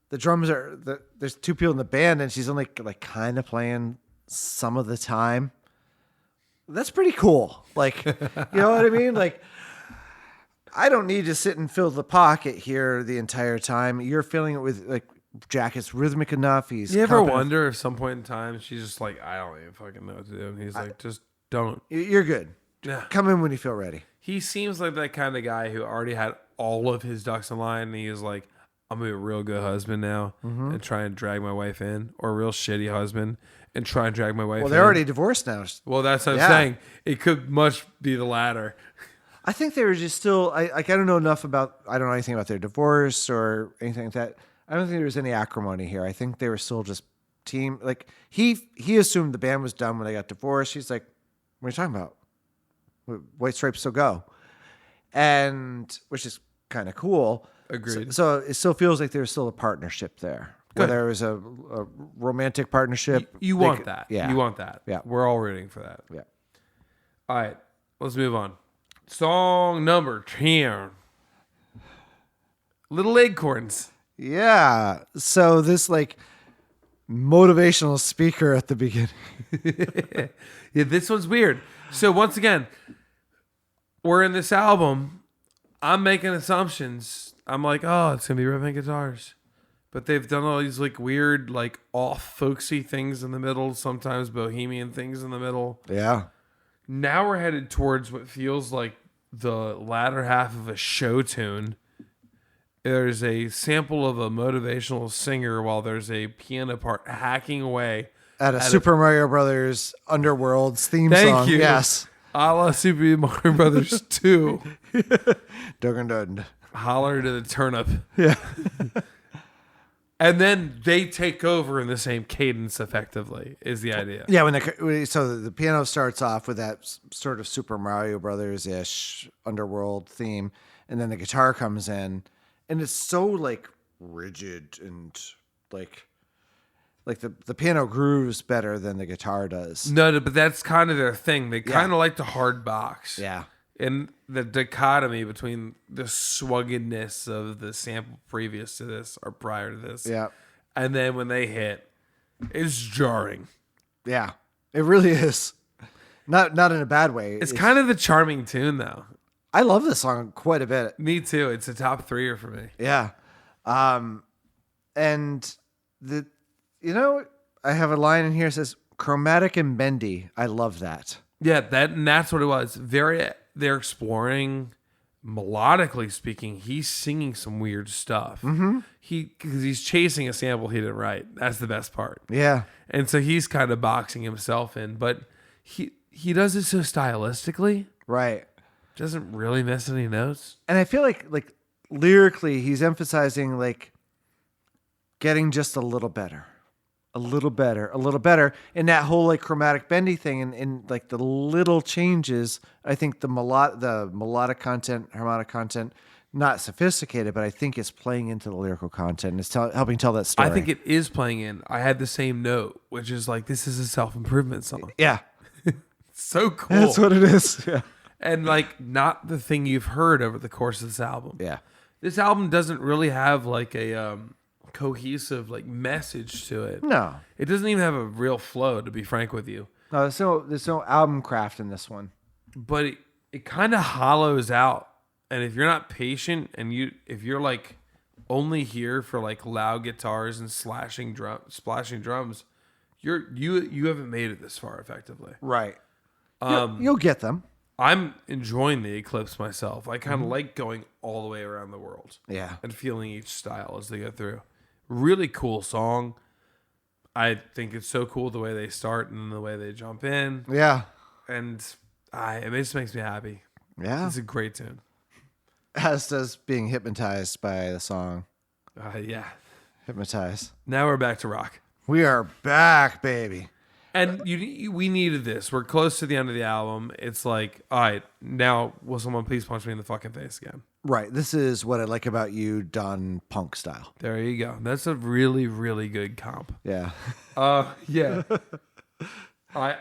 there's two people in the band and she's only like kind of playing some of the time. That's pretty cool. Like, you know what I mean? Like, I don't need to sit and fill the pocket here the entire time. You're filling it with like Jack is rhythmic enough. You ever wonder if some point in time she's just like, I don't even fucking know what to do. And he's like, just don't. You're good. Yeah. Come in when you feel ready. He seems like that kind of guy who already had all of his ducks in line. And he was like, I'm going to be a real good husband now and try and drag my wife in, or a real shitty husband and try and drag my wife in. Well, they're already divorced now. Well, that's what I'm saying. It could much be the latter. I think they were just still. I don't know enough about. I don't know anything about their divorce or anything like that. I don't think there was any acrimony here. I think they were still just team. Like he assumed the band was done when they got divorced. He's like, "What are you talking about? White Stripes still go," and which is kind of cool. Agreed. So it still feels like there's still a partnership there. Good. Whether it was a romantic partnership, You want that. Yeah, You want that. Yeah. We're all rooting for that. Yeah. All right. Let's move on. Song number 10. Little Acorns. Yeah. So this like motivational speaker at the beginning. Yeah, this one's weird. So once again, we're in this album. I'm making assumptions. I'm like, oh, it's going to be rhythm and guitars. But they've done all these like weird, like off folksy things in the middle, sometimes bohemian things in the middle. Yeah. Now we're headed towards what feels like the latter half of a show tune. There's a sample of a motivational singer while there's a piano part hacking away At a Super Mario Brothers Underworld's theme song. Thank you. Yes. A la Super Mario Brothers 2. Dun dun. Holler to the turnip. Yeah. And then they take over in the same cadence effectively, is the idea. Yeah, so the piano starts off with that sort of Super Mario Brothers-ish Underworld theme, and then the guitar comes in, and it's so like rigid and like the piano grooves better than the guitar does. No, but that's kind of their thing. They kind of like to hard box. Yeah. And the dichotomy between the swuggedness of the sample previous to this or prior to this. Yeah. And then when they hit, it's jarring. Yeah. It really is. Not in a bad way. It's kind of the charming tune, though. I love this song quite a bit. Me too. It's a top 3er for me. Yeah. And I have a line in here that says chromatic and bendy. I love that. Yeah, that's what it was. They're exploring, melodically speaking. He's singing some weird stuff. Mm-hmm. Because he's chasing a sample he didn't write. That's the best part. Yeah. And so he's kind of boxing himself in, but he does it so stylistically. Right. Doesn't really miss any notes. And I feel like lyrically he's emphasizing like getting just a little better. A little better. And that whole like chromatic bendy thing and like the little changes, I think the melodic content, harmonic content, not sophisticated, but I think it's playing into the lyrical content. It's helping tell that story. I think it is playing in. I had the same note, which is like, this is a self-improvement song. Yeah. So cool. That's what it is. Yeah. And like not the thing you've heard over the course of this album. Yeah. This album doesn't really have like a cohesive like message to it. No. It doesn't even have a real flow, to be frank with you. No, there's no album craft in this one. But it kind of hollows out. And if you're not patient and if you're like only here for like loud guitars and splashing drums, you haven't made it this far effectively. Right. You'll get them. I'm enjoying the Eclipse myself. I kind of like going all the way around the world. Yeah. And feeling each style as they go through. Really cool song. I think it's so cool the way they start and the way they jump in. Yeah. And it just makes me happy. Yeah. It's a great tune. As does being hypnotized by the song. Yeah. Hypnotized. Now we're back to rock. We are back, baby. And we needed this. We're close to the end of the album. It's like, all right, now will someone please punch me in the fucking face again? Right. This is What I Like About You done punk style. There you go. That's a really, really good comp. Yeah. Yeah. I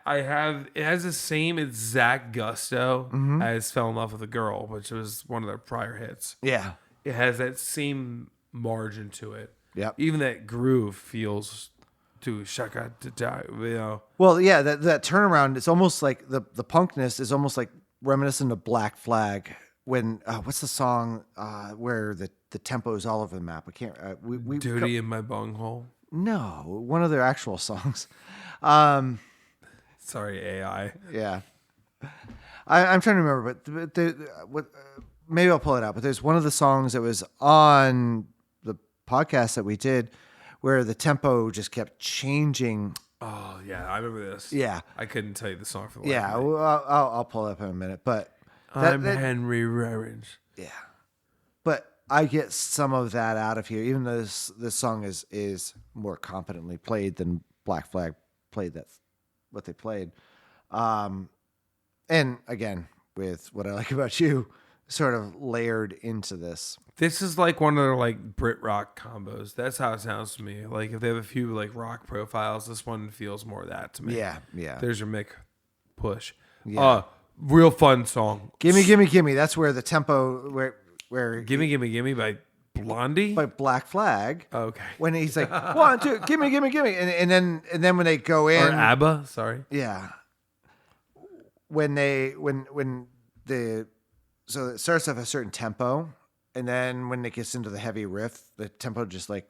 have, it has the same exact gusto as Fell in Love with a Girl, which was one of their prior hits. Yeah. It has that same margin to it. Yep. Even that groove feels to shaka, you know. Well, yeah, that turnaround, it's almost like the punkness is almost like reminiscent of Black Flag when, what's the song where the tempo is all over the map? I can't, we Duty in My Bunghole. No, one of their actual songs. Sorry, AI. Yeah. I'm trying to remember, but maybe I'll pull it out. But there's one of the songs that was on the podcast that we did where the tempo just kept changing Oh yeah, I remember this. Yeah. I couldn't tell you the song for the life Yeah, of me. well, I'll pull it up in a minute, but I'm Henry Rollins. yeah, but I get some of that out of here, even though this song is more competently played than Black Flag played what they played. And again, with What I Like About You, sort of layered into this. This is like one of their like Brit rock combos. That's how it sounds to me. Like if they have a few like rock profiles, this one feels more of that to me. Yeah. There's your Mick push. Yeah. Real fun song. Gimme, gimme, gimme. That's where the tempo where Gimme, Gimme, Gimme by Blondie. by Black Flag. Okay. When he's like 1, 2, gimme, gimme, gimme, and then when they go in, Or ABBA. Sorry. yeah. When so it starts off a certain tempo, and then when it gets into the heavy riff, the tempo just like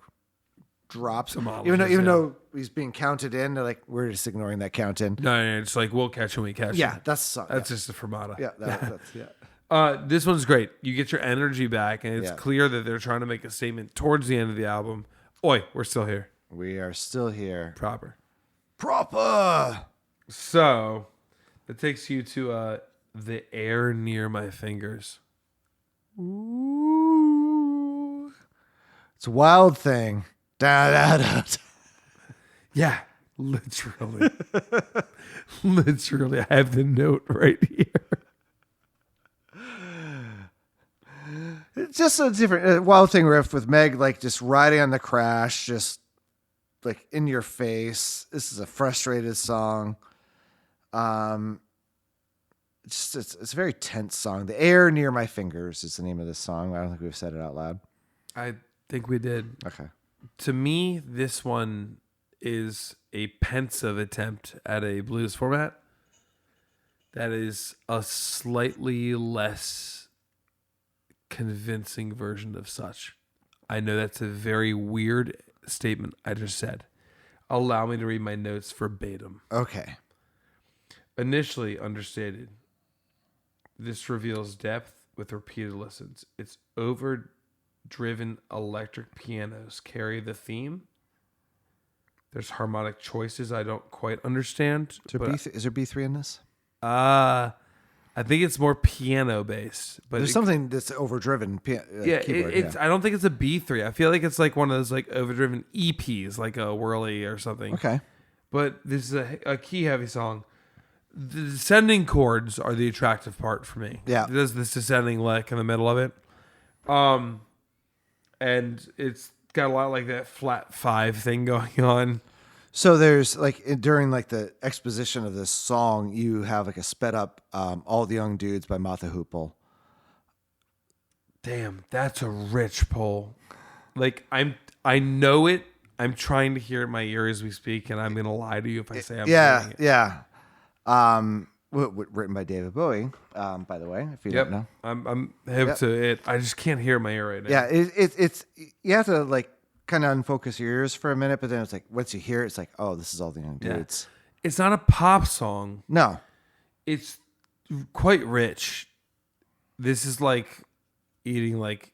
drops. Even though he's being counted in, they're like, we're just ignoring that count in. No, it's like we'll catch when we catch. Yeah, him. that's the song. That's just a fermata. Yeah, that's yeah. This one's great. You get your energy back, and it's Yeah. clear that they're trying to make a statement towards the end of the album. Oi, we're still here. We are still here. Proper. So, that takes you to the air near my fingers. Ooh. It's a wild thing. Da, da, da. Yeah, literally. Literally, I have the note right here. It's just a different Wild Thing riff with Meg like just riding on the crash, just like in your face. This is a frustrated song. It's a very tense song. The Air Near My Fingers is the name of this song. I don't think we've said it out loud. I think we did. Okay. To me, this one is a pensive attempt at a blues format that is a slightly less convincing version of such. I know that's a very weird statement I just said. Allow me to read my notes verbatim. Okay. Initially understated, this reveals depth with repeated listens. Its overdriven electric pianos carry the theme. There's harmonic choices I don't quite understand. Is there B3 in this? I think it's more piano based, but There's something that's overdriven. Keyboard, it's. I don't think it's a B3. I feel like it's like one of those like overdriven EPs, like a Whirly or something. Okay. But this is a key heavy song. The descending chords are the attractive part for me. Yeah. There's this descending lick in the middle of it. And it's got a lot like that flat 5 thing going on. So there's like during like the exposition of this song, you have like a sped up All the Young Dudes by Martha Hoople. Damn, that's a rich pull. Like I know it. I'm trying to hear it in my ear as we speak, and I'm gonna lie to you if I say I'm hearing it. Yeah. Written by David Bowie, by the way, if you don't know. I'm hip to it. I just can't hear it in my ear right now. Yeah, it's you have to like kind of unfocus your ears for a minute, but then it's like once you hear it, it's like, oh, this is All the Young Dudes. It's not a pop song. No. It's quite rich. This is like eating like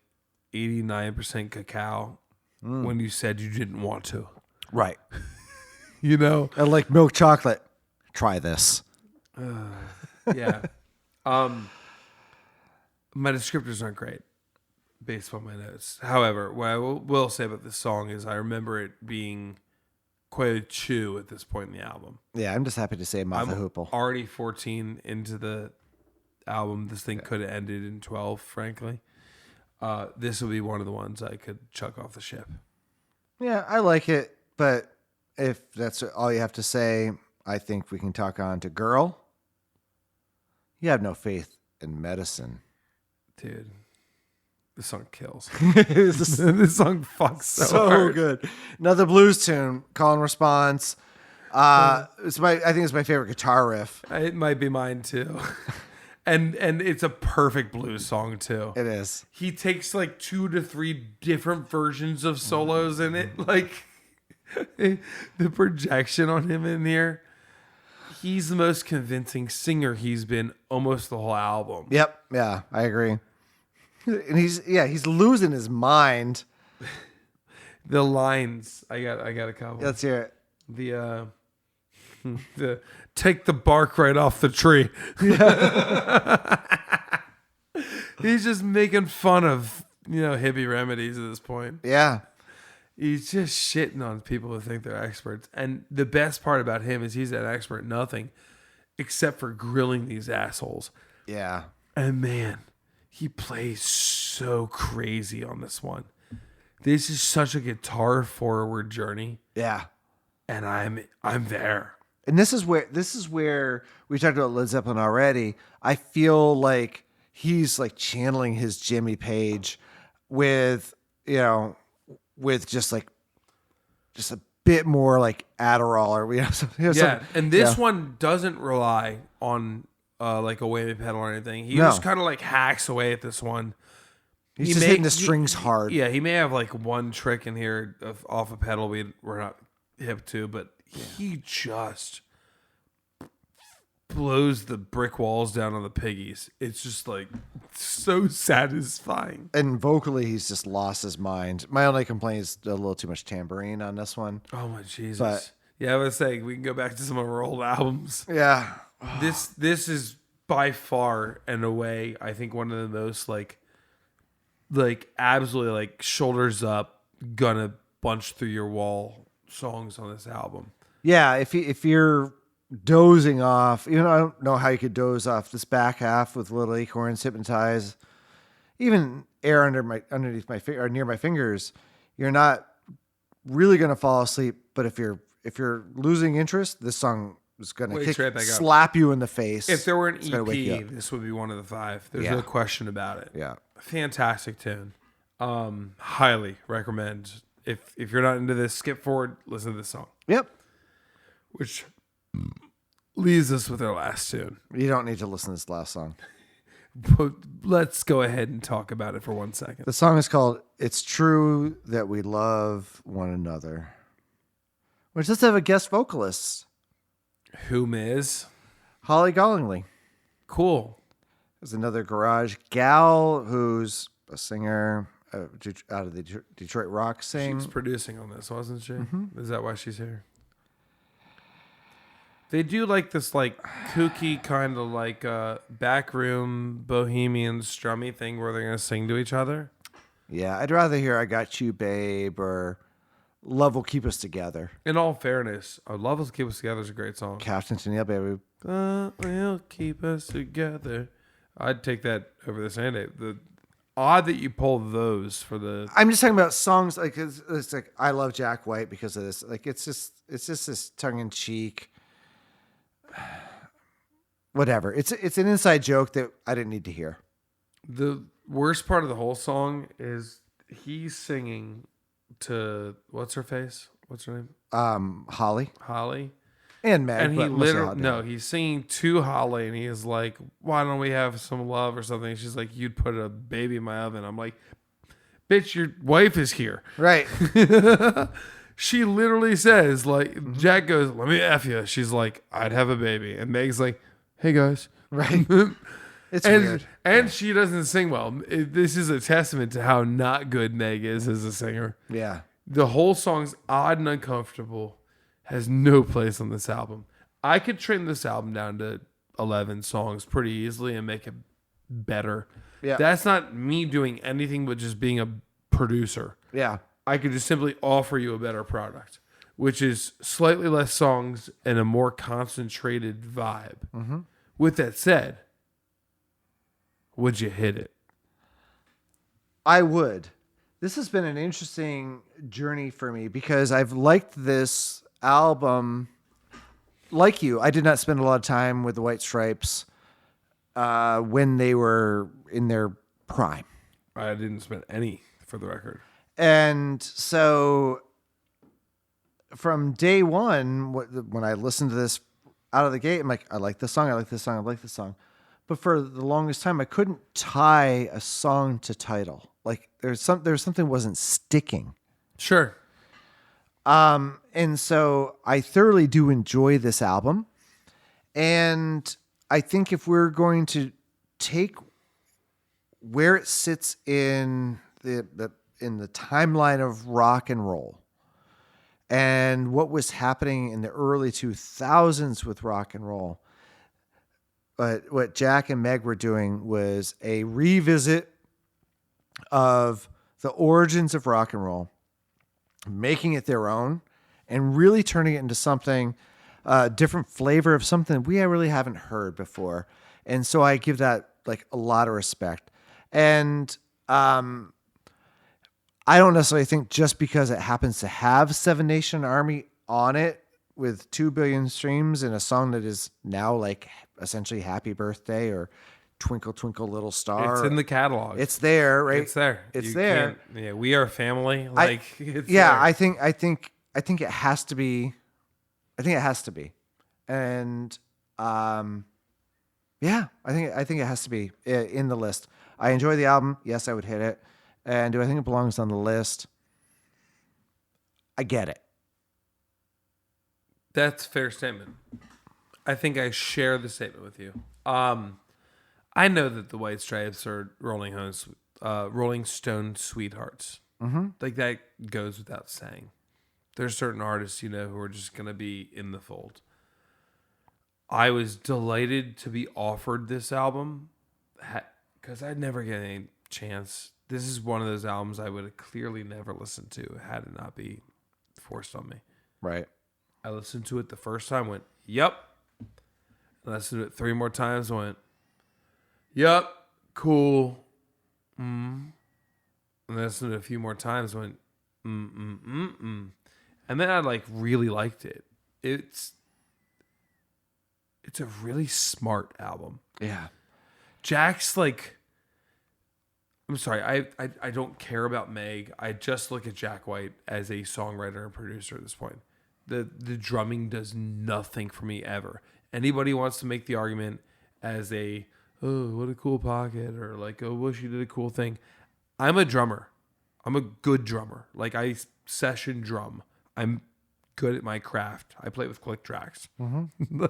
89% cacao when you said you didn't want to. Right. You know? I like milk chocolate. Try this. Yeah. My descriptors aren't great based on my notes. However, what I will say about this song is I remember it being quite a chew at this point in the album. Yeah, I'm just happy to say Martha I'm Hoople. already 14 into the album. This thing could have ended in 12, frankly. This would be one of the ones I could chuck off the ship. Yeah, I like it, but if that's all you have to say, I think we can talk on to Girl. You have no faith in medicine. Dude, this song kills. This is This song fucks so hard. good. Another blues tune, call and response. I think it's my favorite guitar riff. It might be mine too. And it's a perfect blues song too. It is. He takes like 2 to 3 different versions of solos in it. Like the projection on him in here. He's the most convincing singer he's been almost the whole album. Yep. Yeah, I agree. And he's losing his mind. The lines, I got a couple. Let's hear it. The Take the bark right off the tree. He's just making fun of, hippie remedies at this point. Yeah. He's just shitting on people who think they're experts. And the best part about him is he's an expert at nothing except for grilling these assholes. Yeah. And man, he plays so crazy on this one. This is such a guitar forward journey. Yeah. And I'm there. And this is where we talked about Led Zeppelin already. I feel like he's like channeling his Jimmy Page with just a bit more like Adderall or yeah. And this one doesn't rely on like a whammy pedal or anything. He just kind of like hacks away at this one. He's just hitting the strings hard. Yeah, he may have like one trick in here off a pedal we're not hip to, but he just blows the brick walls down on the piggies. It's just like so satisfying. And vocally, he's just lost his mind. My only complaint is a little too much tambourine on this one. Oh my Jesus! But, yeah, I was saying we can go back to some of our old albums. Yeah, this is by far and away, I think, one of the most like absolutely like shoulders up, gonna bunch through your wall songs on this album. Yeah, if you're dozing off, I don't know how you could doze off this back half with Little Acorns, Hypnotize, even Air underneath my finger or near my fingers. You're not really gonna fall asleep, but if you're losing interest, this song is gonna slap you in the face. If there were an EP, this would be one of the 5. There's no question about it. Yeah, fantastic tune. Highly recommend. If you're not into this, skip forward, listen to this song. Yep. Which leaves us with our last tune. You don't need to listen to this last song. But let's go ahead and talk about it for 1 second. The song is called It's True That We Love One Another, which does have a guest vocalist. Whom is? Holly Gollingly. Cool. There's another garage gal who's a singer out of the Detroit rock scene. She was producing on this, wasn't she? Mm-hmm. Is that why she's here? They do like this like kooky kind of like backroom bohemian strummy thing where they're going to sing to each other. Yeah, I'd rather hear I Got You, Babe, or Love Will Keep Us Together. In all fairness, Love Will Keep Us Together is a great song. Captain Tennille, baby. Will keep us together. I'd take that over this and the odd that you pull those for the. I'm just talking about songs like it's like I love Jack White because of this. Like it's just this tongue in cheek. Whatever. It's an inside joke that I didn't need to hear. The worst part of the whole song is he's singing to what's her face? What's her name? Holly. And Meg. And he literally he's singing to Holly and he is like, why don't we have some love or something? She's like, you'd put a baby in my oven. I'm like, bitch, your wife is here. Right. She literally says, like, Jack goes, let me F you. She's like, I'd have a baby. And Meg's like, hey guys. Right. It's weird. And she doesn't sing well. This is a testament to how not good Meg is as a singer. Yeah. The whole song's odd and uncomfortable. Has no place on this album. I could trim this album down to 11 songs pretty easily and make it better. Yeah. That's not me doing anything but just being a producer. Yeah. I could just simply offer you a better product, which is slightly less songs and a more concentrated vibe. Mm-hmm. With that said, would you hit it? I would. This has been an interesting journey for me because I've liked this album. Like you, I did not spend a lot of time with the White Stripes when they were in their prime. I didn't spend any, for the record. And so from day one, when I listened to this out of the gate, I'm like, I like this song, I like this song, I like this song. But for the longest time, I couldn't tie a song to title. Like there was something wasn't sticking. Sure. And so I thoroughly do enjoy this album. And I think if we're going to take where it sits in the timeline of rock and roll and what was happening in the early 2000s with rock and roll. But what Jack and Meg were doing was a revisit of the origins of rock and roll, making it their own, and really turning it into something, different flavor of something we really haven't heard before. And so I give that like a lot of respect. And I don't necessarily think just because it happens to have Seven Nation Army on it with 2 billion streams and a song that is now like essentially Happy Birthday or Twinkle Twinkle Little Star. It's in the catalog. It's there, right? It's there. It's You there. can't- Yeah, we are family. Like, it's yeah, there. I think it has to be. I think it has to be, and yeah, I think it has to be in the list. I enjoy the album. Yes, I would hit it. And do I think it belongs on the list? I get it. That's a fair statement. I think I share the statement with you. I know that the White Stripes are Rolling Stone sweethearts. Mm-hmm. Like that goes without saying. There's certain artists, who are just going to be in the fold. I was delighted to be offered this album because I'd never get any chance. This is one of those albums I would have clearly never listened to had it not be forced on me. Right. I listened to it the first time, went, yep. I listened to it 3 more times, went, yep, cool. And I listened to it a few more times, went, And then I really liked it. It's a really smart album. Yeah. Jack's I'm sorry, I don't care about Meg. I just look at Jack White as a songwriter and producer at this point. The drumming does nothing for me ever. Anybody wants to make the argument as oh, what a cool pocket, or oh, wish you did a cool thing. I'm a drummer. I'm a good drummer. I session drum. I'm good at my craft. I play with click tracks. Mm-hmm.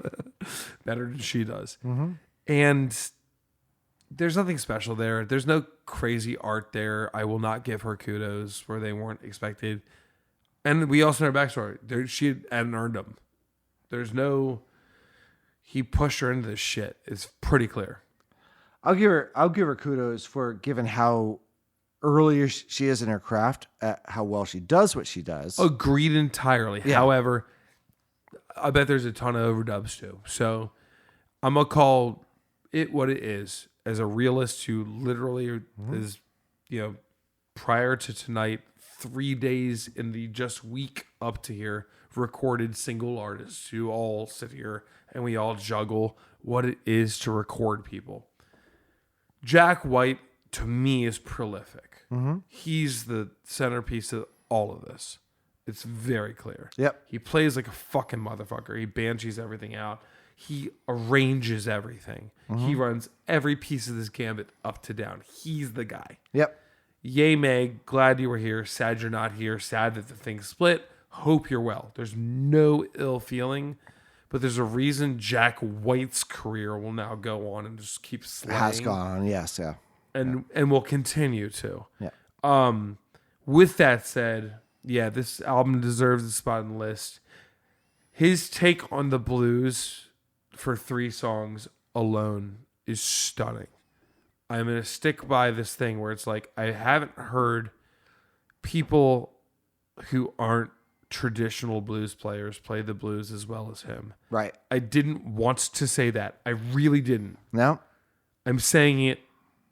Better than she does. Mm-hmm. And there's nothing special there. There's no crazy art there. I will not give her kudos where they weren't expected. And we also know her backstory. She hadn't earned them. There's no... He pushed her into this shit. It's pretty clear. I'll give her kudos for given how earlier she is in her craft, at how well she does what she does. Agreed entirely. Yeah. However, I bet there's a ton of overdubs too. So I'm going to call it what it is. As a realist who literally is, prior to tonight, 3 days in the just week up to here, recorded single artists who all sit here and we all juggle what it is to record people. Jack White, to me, is prolific. Mm-hmm. He's the centerpiece of all of this. It's very clear. Yep. He plays like a fucking motherfucker. He banshees everything out. He arranges everything. Mm-hmm. He runs every piece of this gambit up to down. He's the guy. Yep. Yay, Meg. Glad you were here. Sad you're not here. Sad that the thing split. Hope you're well. There's no ill feeling, but there's a reason Jack White's career will now go on and just keep slaying. Has gone on, yes, yeah. And will continue to. Yeah. With that said, yeah, this album deserves a spot on the list. His take on the blues for 3 songs alone is stunning. I'm going to stick by this thing where it's I haven't heard people who aren't traditional blues players play the blues as well as him. Right. I didn't want to say that. I really didn't. No? I'm saying it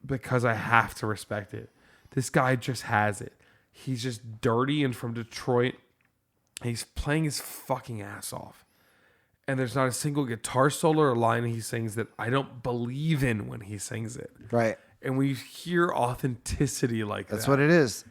because I have to respect it. This guy just has it. He's just dirty and from Detroit. He's playing his fucking ass off. And there's not a single guitar solo or line he sings that I don't believe in when he sings it. Right. And we hear authenticity like that. That's what it is.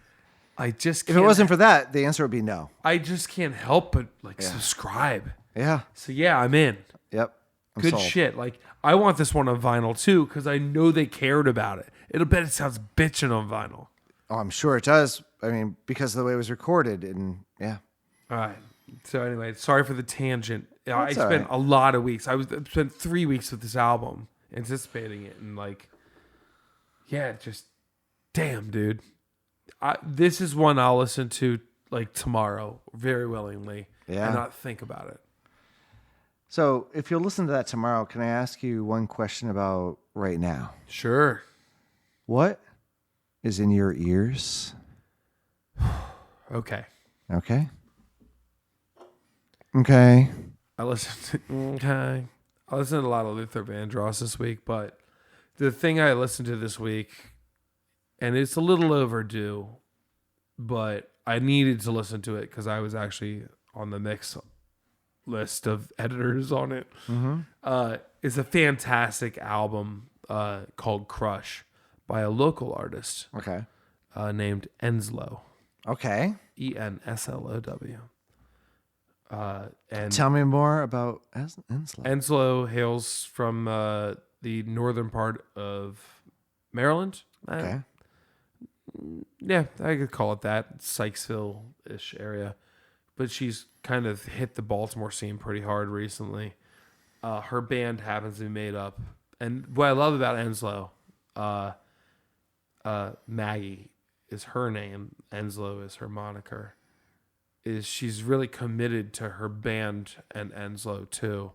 I just If can't, it wasn't for that, the answer would be no. I just can't help but subscribe. Yeah. So yeah, I'm in. Yep. I'm Good sold. shit. I want this one on vinyl too because I know they cared about it. It'll bet it sounds bitchin' on vinyl. Oh, I'm sure it does. I mean, because of the way it was recorded, and yeah. All right. So anyway, sorry for the tangent. I That's all spent right. a lot of weeks. I spent 3 weeks with this album, anticipating it, and just damn, dude. This is one I'll listen to like tomorrow very willingly Yeah. and not think about it. So if you'll listen to that tomorrow, can I ask you one question about right now? Sure. What is in your ears? Okay. Okay. Okay. I listened to a lot of Luther Vandross this week, but the thing I listened to this week, and it's a little overdue, but I needed to listen to it because I was actually on the mix list of editors on it. It's a fantastic album called Crush by a local artist Okay. named Enslow. Okay. Enslow. And Tell me more about Enslow. Enslow hails from the northern part of Maryland. Okay. Yeah, I could call it that. Sykesville-ish area. But she's kind of hit the Baltimore scene pretty hard recently. Her band happens to be made up. And what I love about Enslow, Maggie is her name. Enslow is her moniker. Is she's really committed to her band and Enslow too.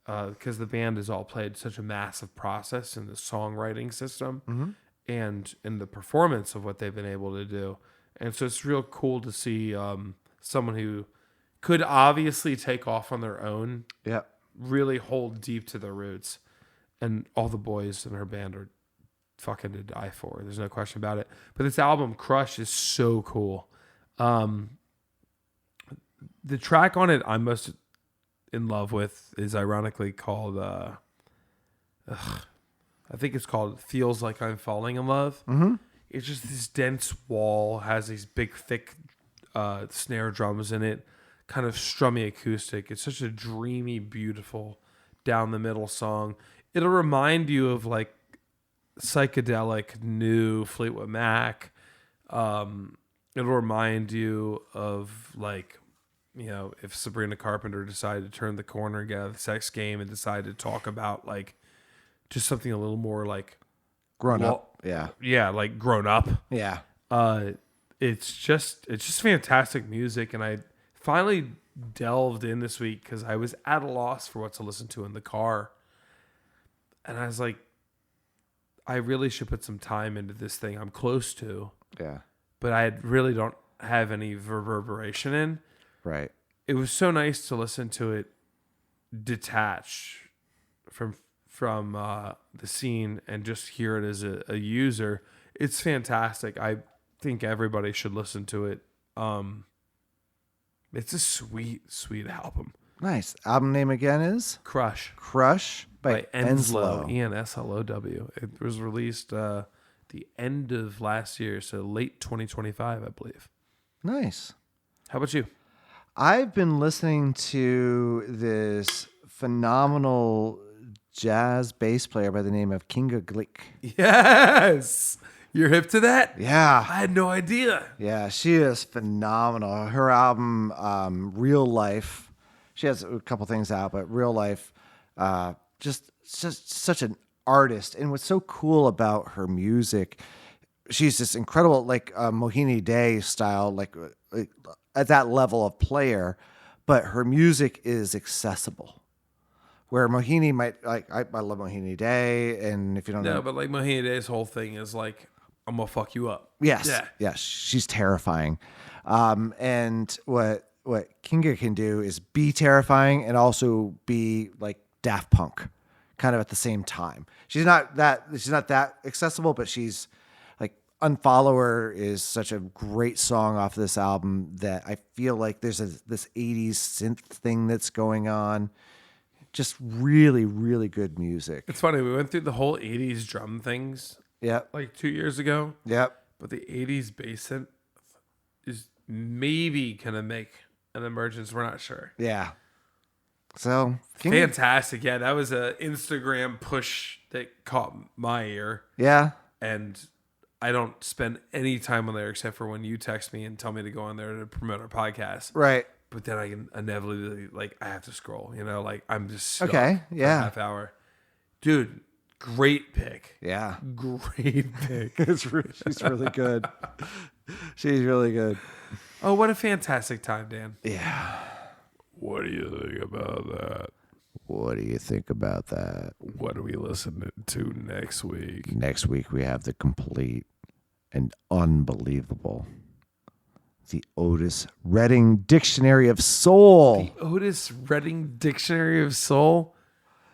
Because the band is all played such a massive process in the songwriting system and in the performance of what they've been able to do. And so it's real cool to see someone who could obviously take off on their own, Yep. really hold deep to their roots. And all the boys in her band are fucking to die for. There's no question about it. But this album, Crush, is so cool. The track on it I'm most in love with is ironically called, I think it's called Feels Like I'm Falling in Love. It's just this dense wall, has these big, thick snare drums in it, kind of strummy acoustic. It's such a dreamy, beautiful, down the middle song. It'll remind you of like psychedelic new Fleetwood Mac. It'll remind you of like, you know, if Sabrina Carpenter decided to turn the corner and get out of the sex game and decided to talk about like just something a little more like Grown up. Yeah. yeah, like grown up. Yeah. It's just fantastic music, and I finally delved in this week because I was at a loss for what to listen to in the car, and I was like, I really should put some time into this thing. I'm close to, Yeah. but I really don't have any reverberation in. Right. It was so nice to listen to it detached from the scene and just hear it as a user. It's fantastic. I think everybody should listen to it. It's a sweet, sweet album. Nice. Album name again is Crush Crush by Enslow. Enslow. Enslow. It was released the end of last year, so late 2025, I believe. Nice. How about you? I've been listening to this phenomenal jazz bass player by the name of Kinga Glick. Yes! You're hip to that? Yeah. I had no idea. Yeah, she is phenomenal. Her album, Real Life, she has a couple things out, but Real Life, just such an artist. And what's so cool about her music, she's this incredible, like Mohini Day style, like at that level of player, but her music is accessible. Where Mohini might, like, I love Mohini Day, and if you don't know. No, but like Mohini Day's whole thing is like, I'm gonna fuck you up. Yes. Yeah. Yes. She's terrifying. And what Kinga can do is be terrifying and also be like Daft Punk kind of at the same time. She's not that accessible, but she's like Unfollower is such a great song off this album that I feel like there's this 80s synth thing that's going on. Just really, really good music. It's funny, we went through the whole 80s drum things Yep. like 2 years ago, Yep. but the 80s bass synth is maybe gonna make an emergence. We're not sure. Yeah. So Fantastic. Yeah, that was a Instagram push that caught my ear. Yeah. And I don't spend any time on there except for when you text me and tell me to go on there to promote our podcast. Right. But then I can inevitably, like, I have to scroll, you know, like I'm just stuck Okay, for yeah. a half hour. Dude, great pick. Yeah. Great pick. She's really good. She's really good. Oh, what a fantastic time, Dan. Yeah. What do you think about that? What do you think about that? What are we listening to next week? Next week, we have the complete and unbelievable, the Otis Redding Dictionary of Soul. The Otis Redding Dictionary of Soul?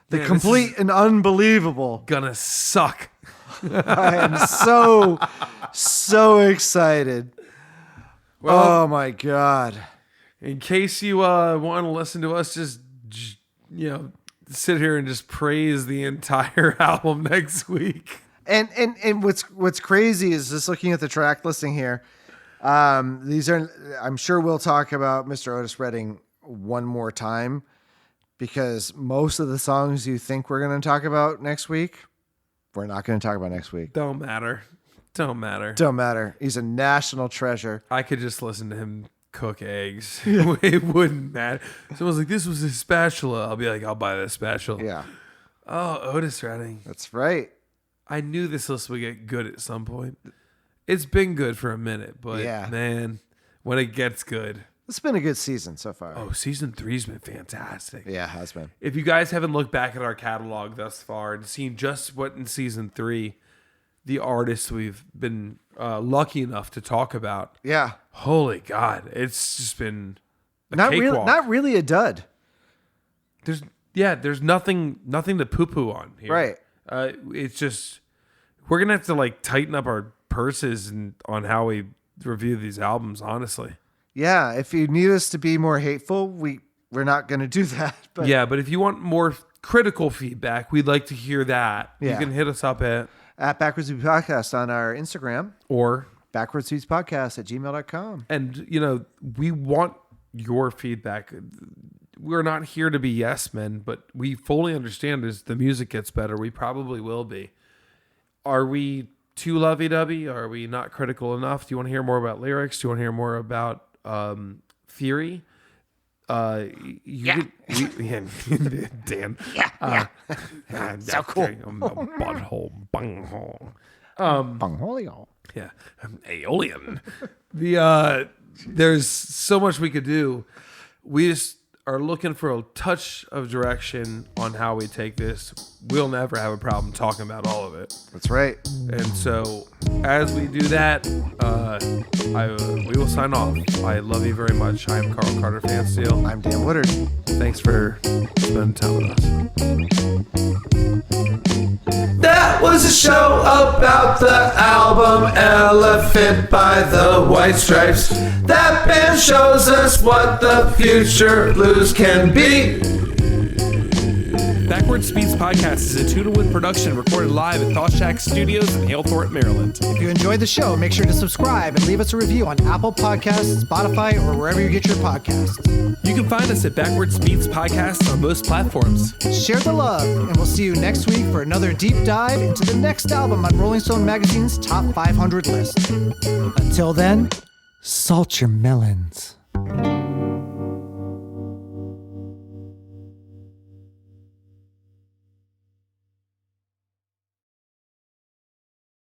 The Man, complete and unbelievable. Gonna suck. I am so excited. Well, oh my God. In case you want to listen to us just sit here and just praise the entire album next week. And what's crazy is just looking at the track listing here. I'm sure we'll talk about Mr. Otis Redding one more time, because most of the songs you think we're going to talk about next week, we're not going to talk about next week. Don't matter. He's a national treasure. I could just listen to him cook eggs. It wouldn't matter. Someone's like, this was his spatula. I'll be like, I'll buy that spatula. Yeah. Oh, Otis Redding. That's right. I knew this list would get good at some point. It's been good for a minute, but man, when it gets good. It's been a good season so far. Oh, season 3's been fantastic. Yeah, it has been. If you guys haven't looked back at our catalog thus far and seen just what in season 3, the artists we've been lucky enough to talk about. Yeah. Holy God, it's just been a not cakewalk. really a dud. There's nothing to poo-poo on here. Right. It's just we're gonna have to like tighten up our purses on how we review these albums, honestly. Yeah, if you need us to be more hateful, we're not going to do that. But but if you want more critical feedback, we'd like to hear that. Yeah. You can hit us up at Backwards Beats Podcast on our Instagram, or Backwards Beats Podcast at gmail.com. And we want your feedback. We're not here to be yes men, but we fully understand as the music gets better, we probably will be. Are we too lovey-dovey? Are we not critical enough? Do you want to hear more about lyrics? Do you want to hear more about theory? Dan. Yeah. So cool. Butthole, bunghole. Bunghole. Yeah. Aeolian. There's so much we could do. We just are looking for a touch of direction on how we take this. We'll never have a problem talking about all of it. That's right. And so as we do that, we will sign off. I love you very much. I am Carter-Feansil. I'm Dan Woodard. Thanks for spending time with us. That was a show about the album Elephant by the White Stripes. That band shows us what the future blues can be. Backwards Beats Podcast is a Two-to-One production recorded live at Thought Shack Studios in Halethorpe, Maryland. If you enjoyed the show, make sure to subscribe and leave us a review on Apple Podcasts, Spotify, or wherever you get your podcasts. You can find us at Backwards Beats Podcast on most platforms. Share the love, and we'll see you next week for another deep dive into the next album on Rolling Stone Magazine's Top 500 list. Until then, salt your melons.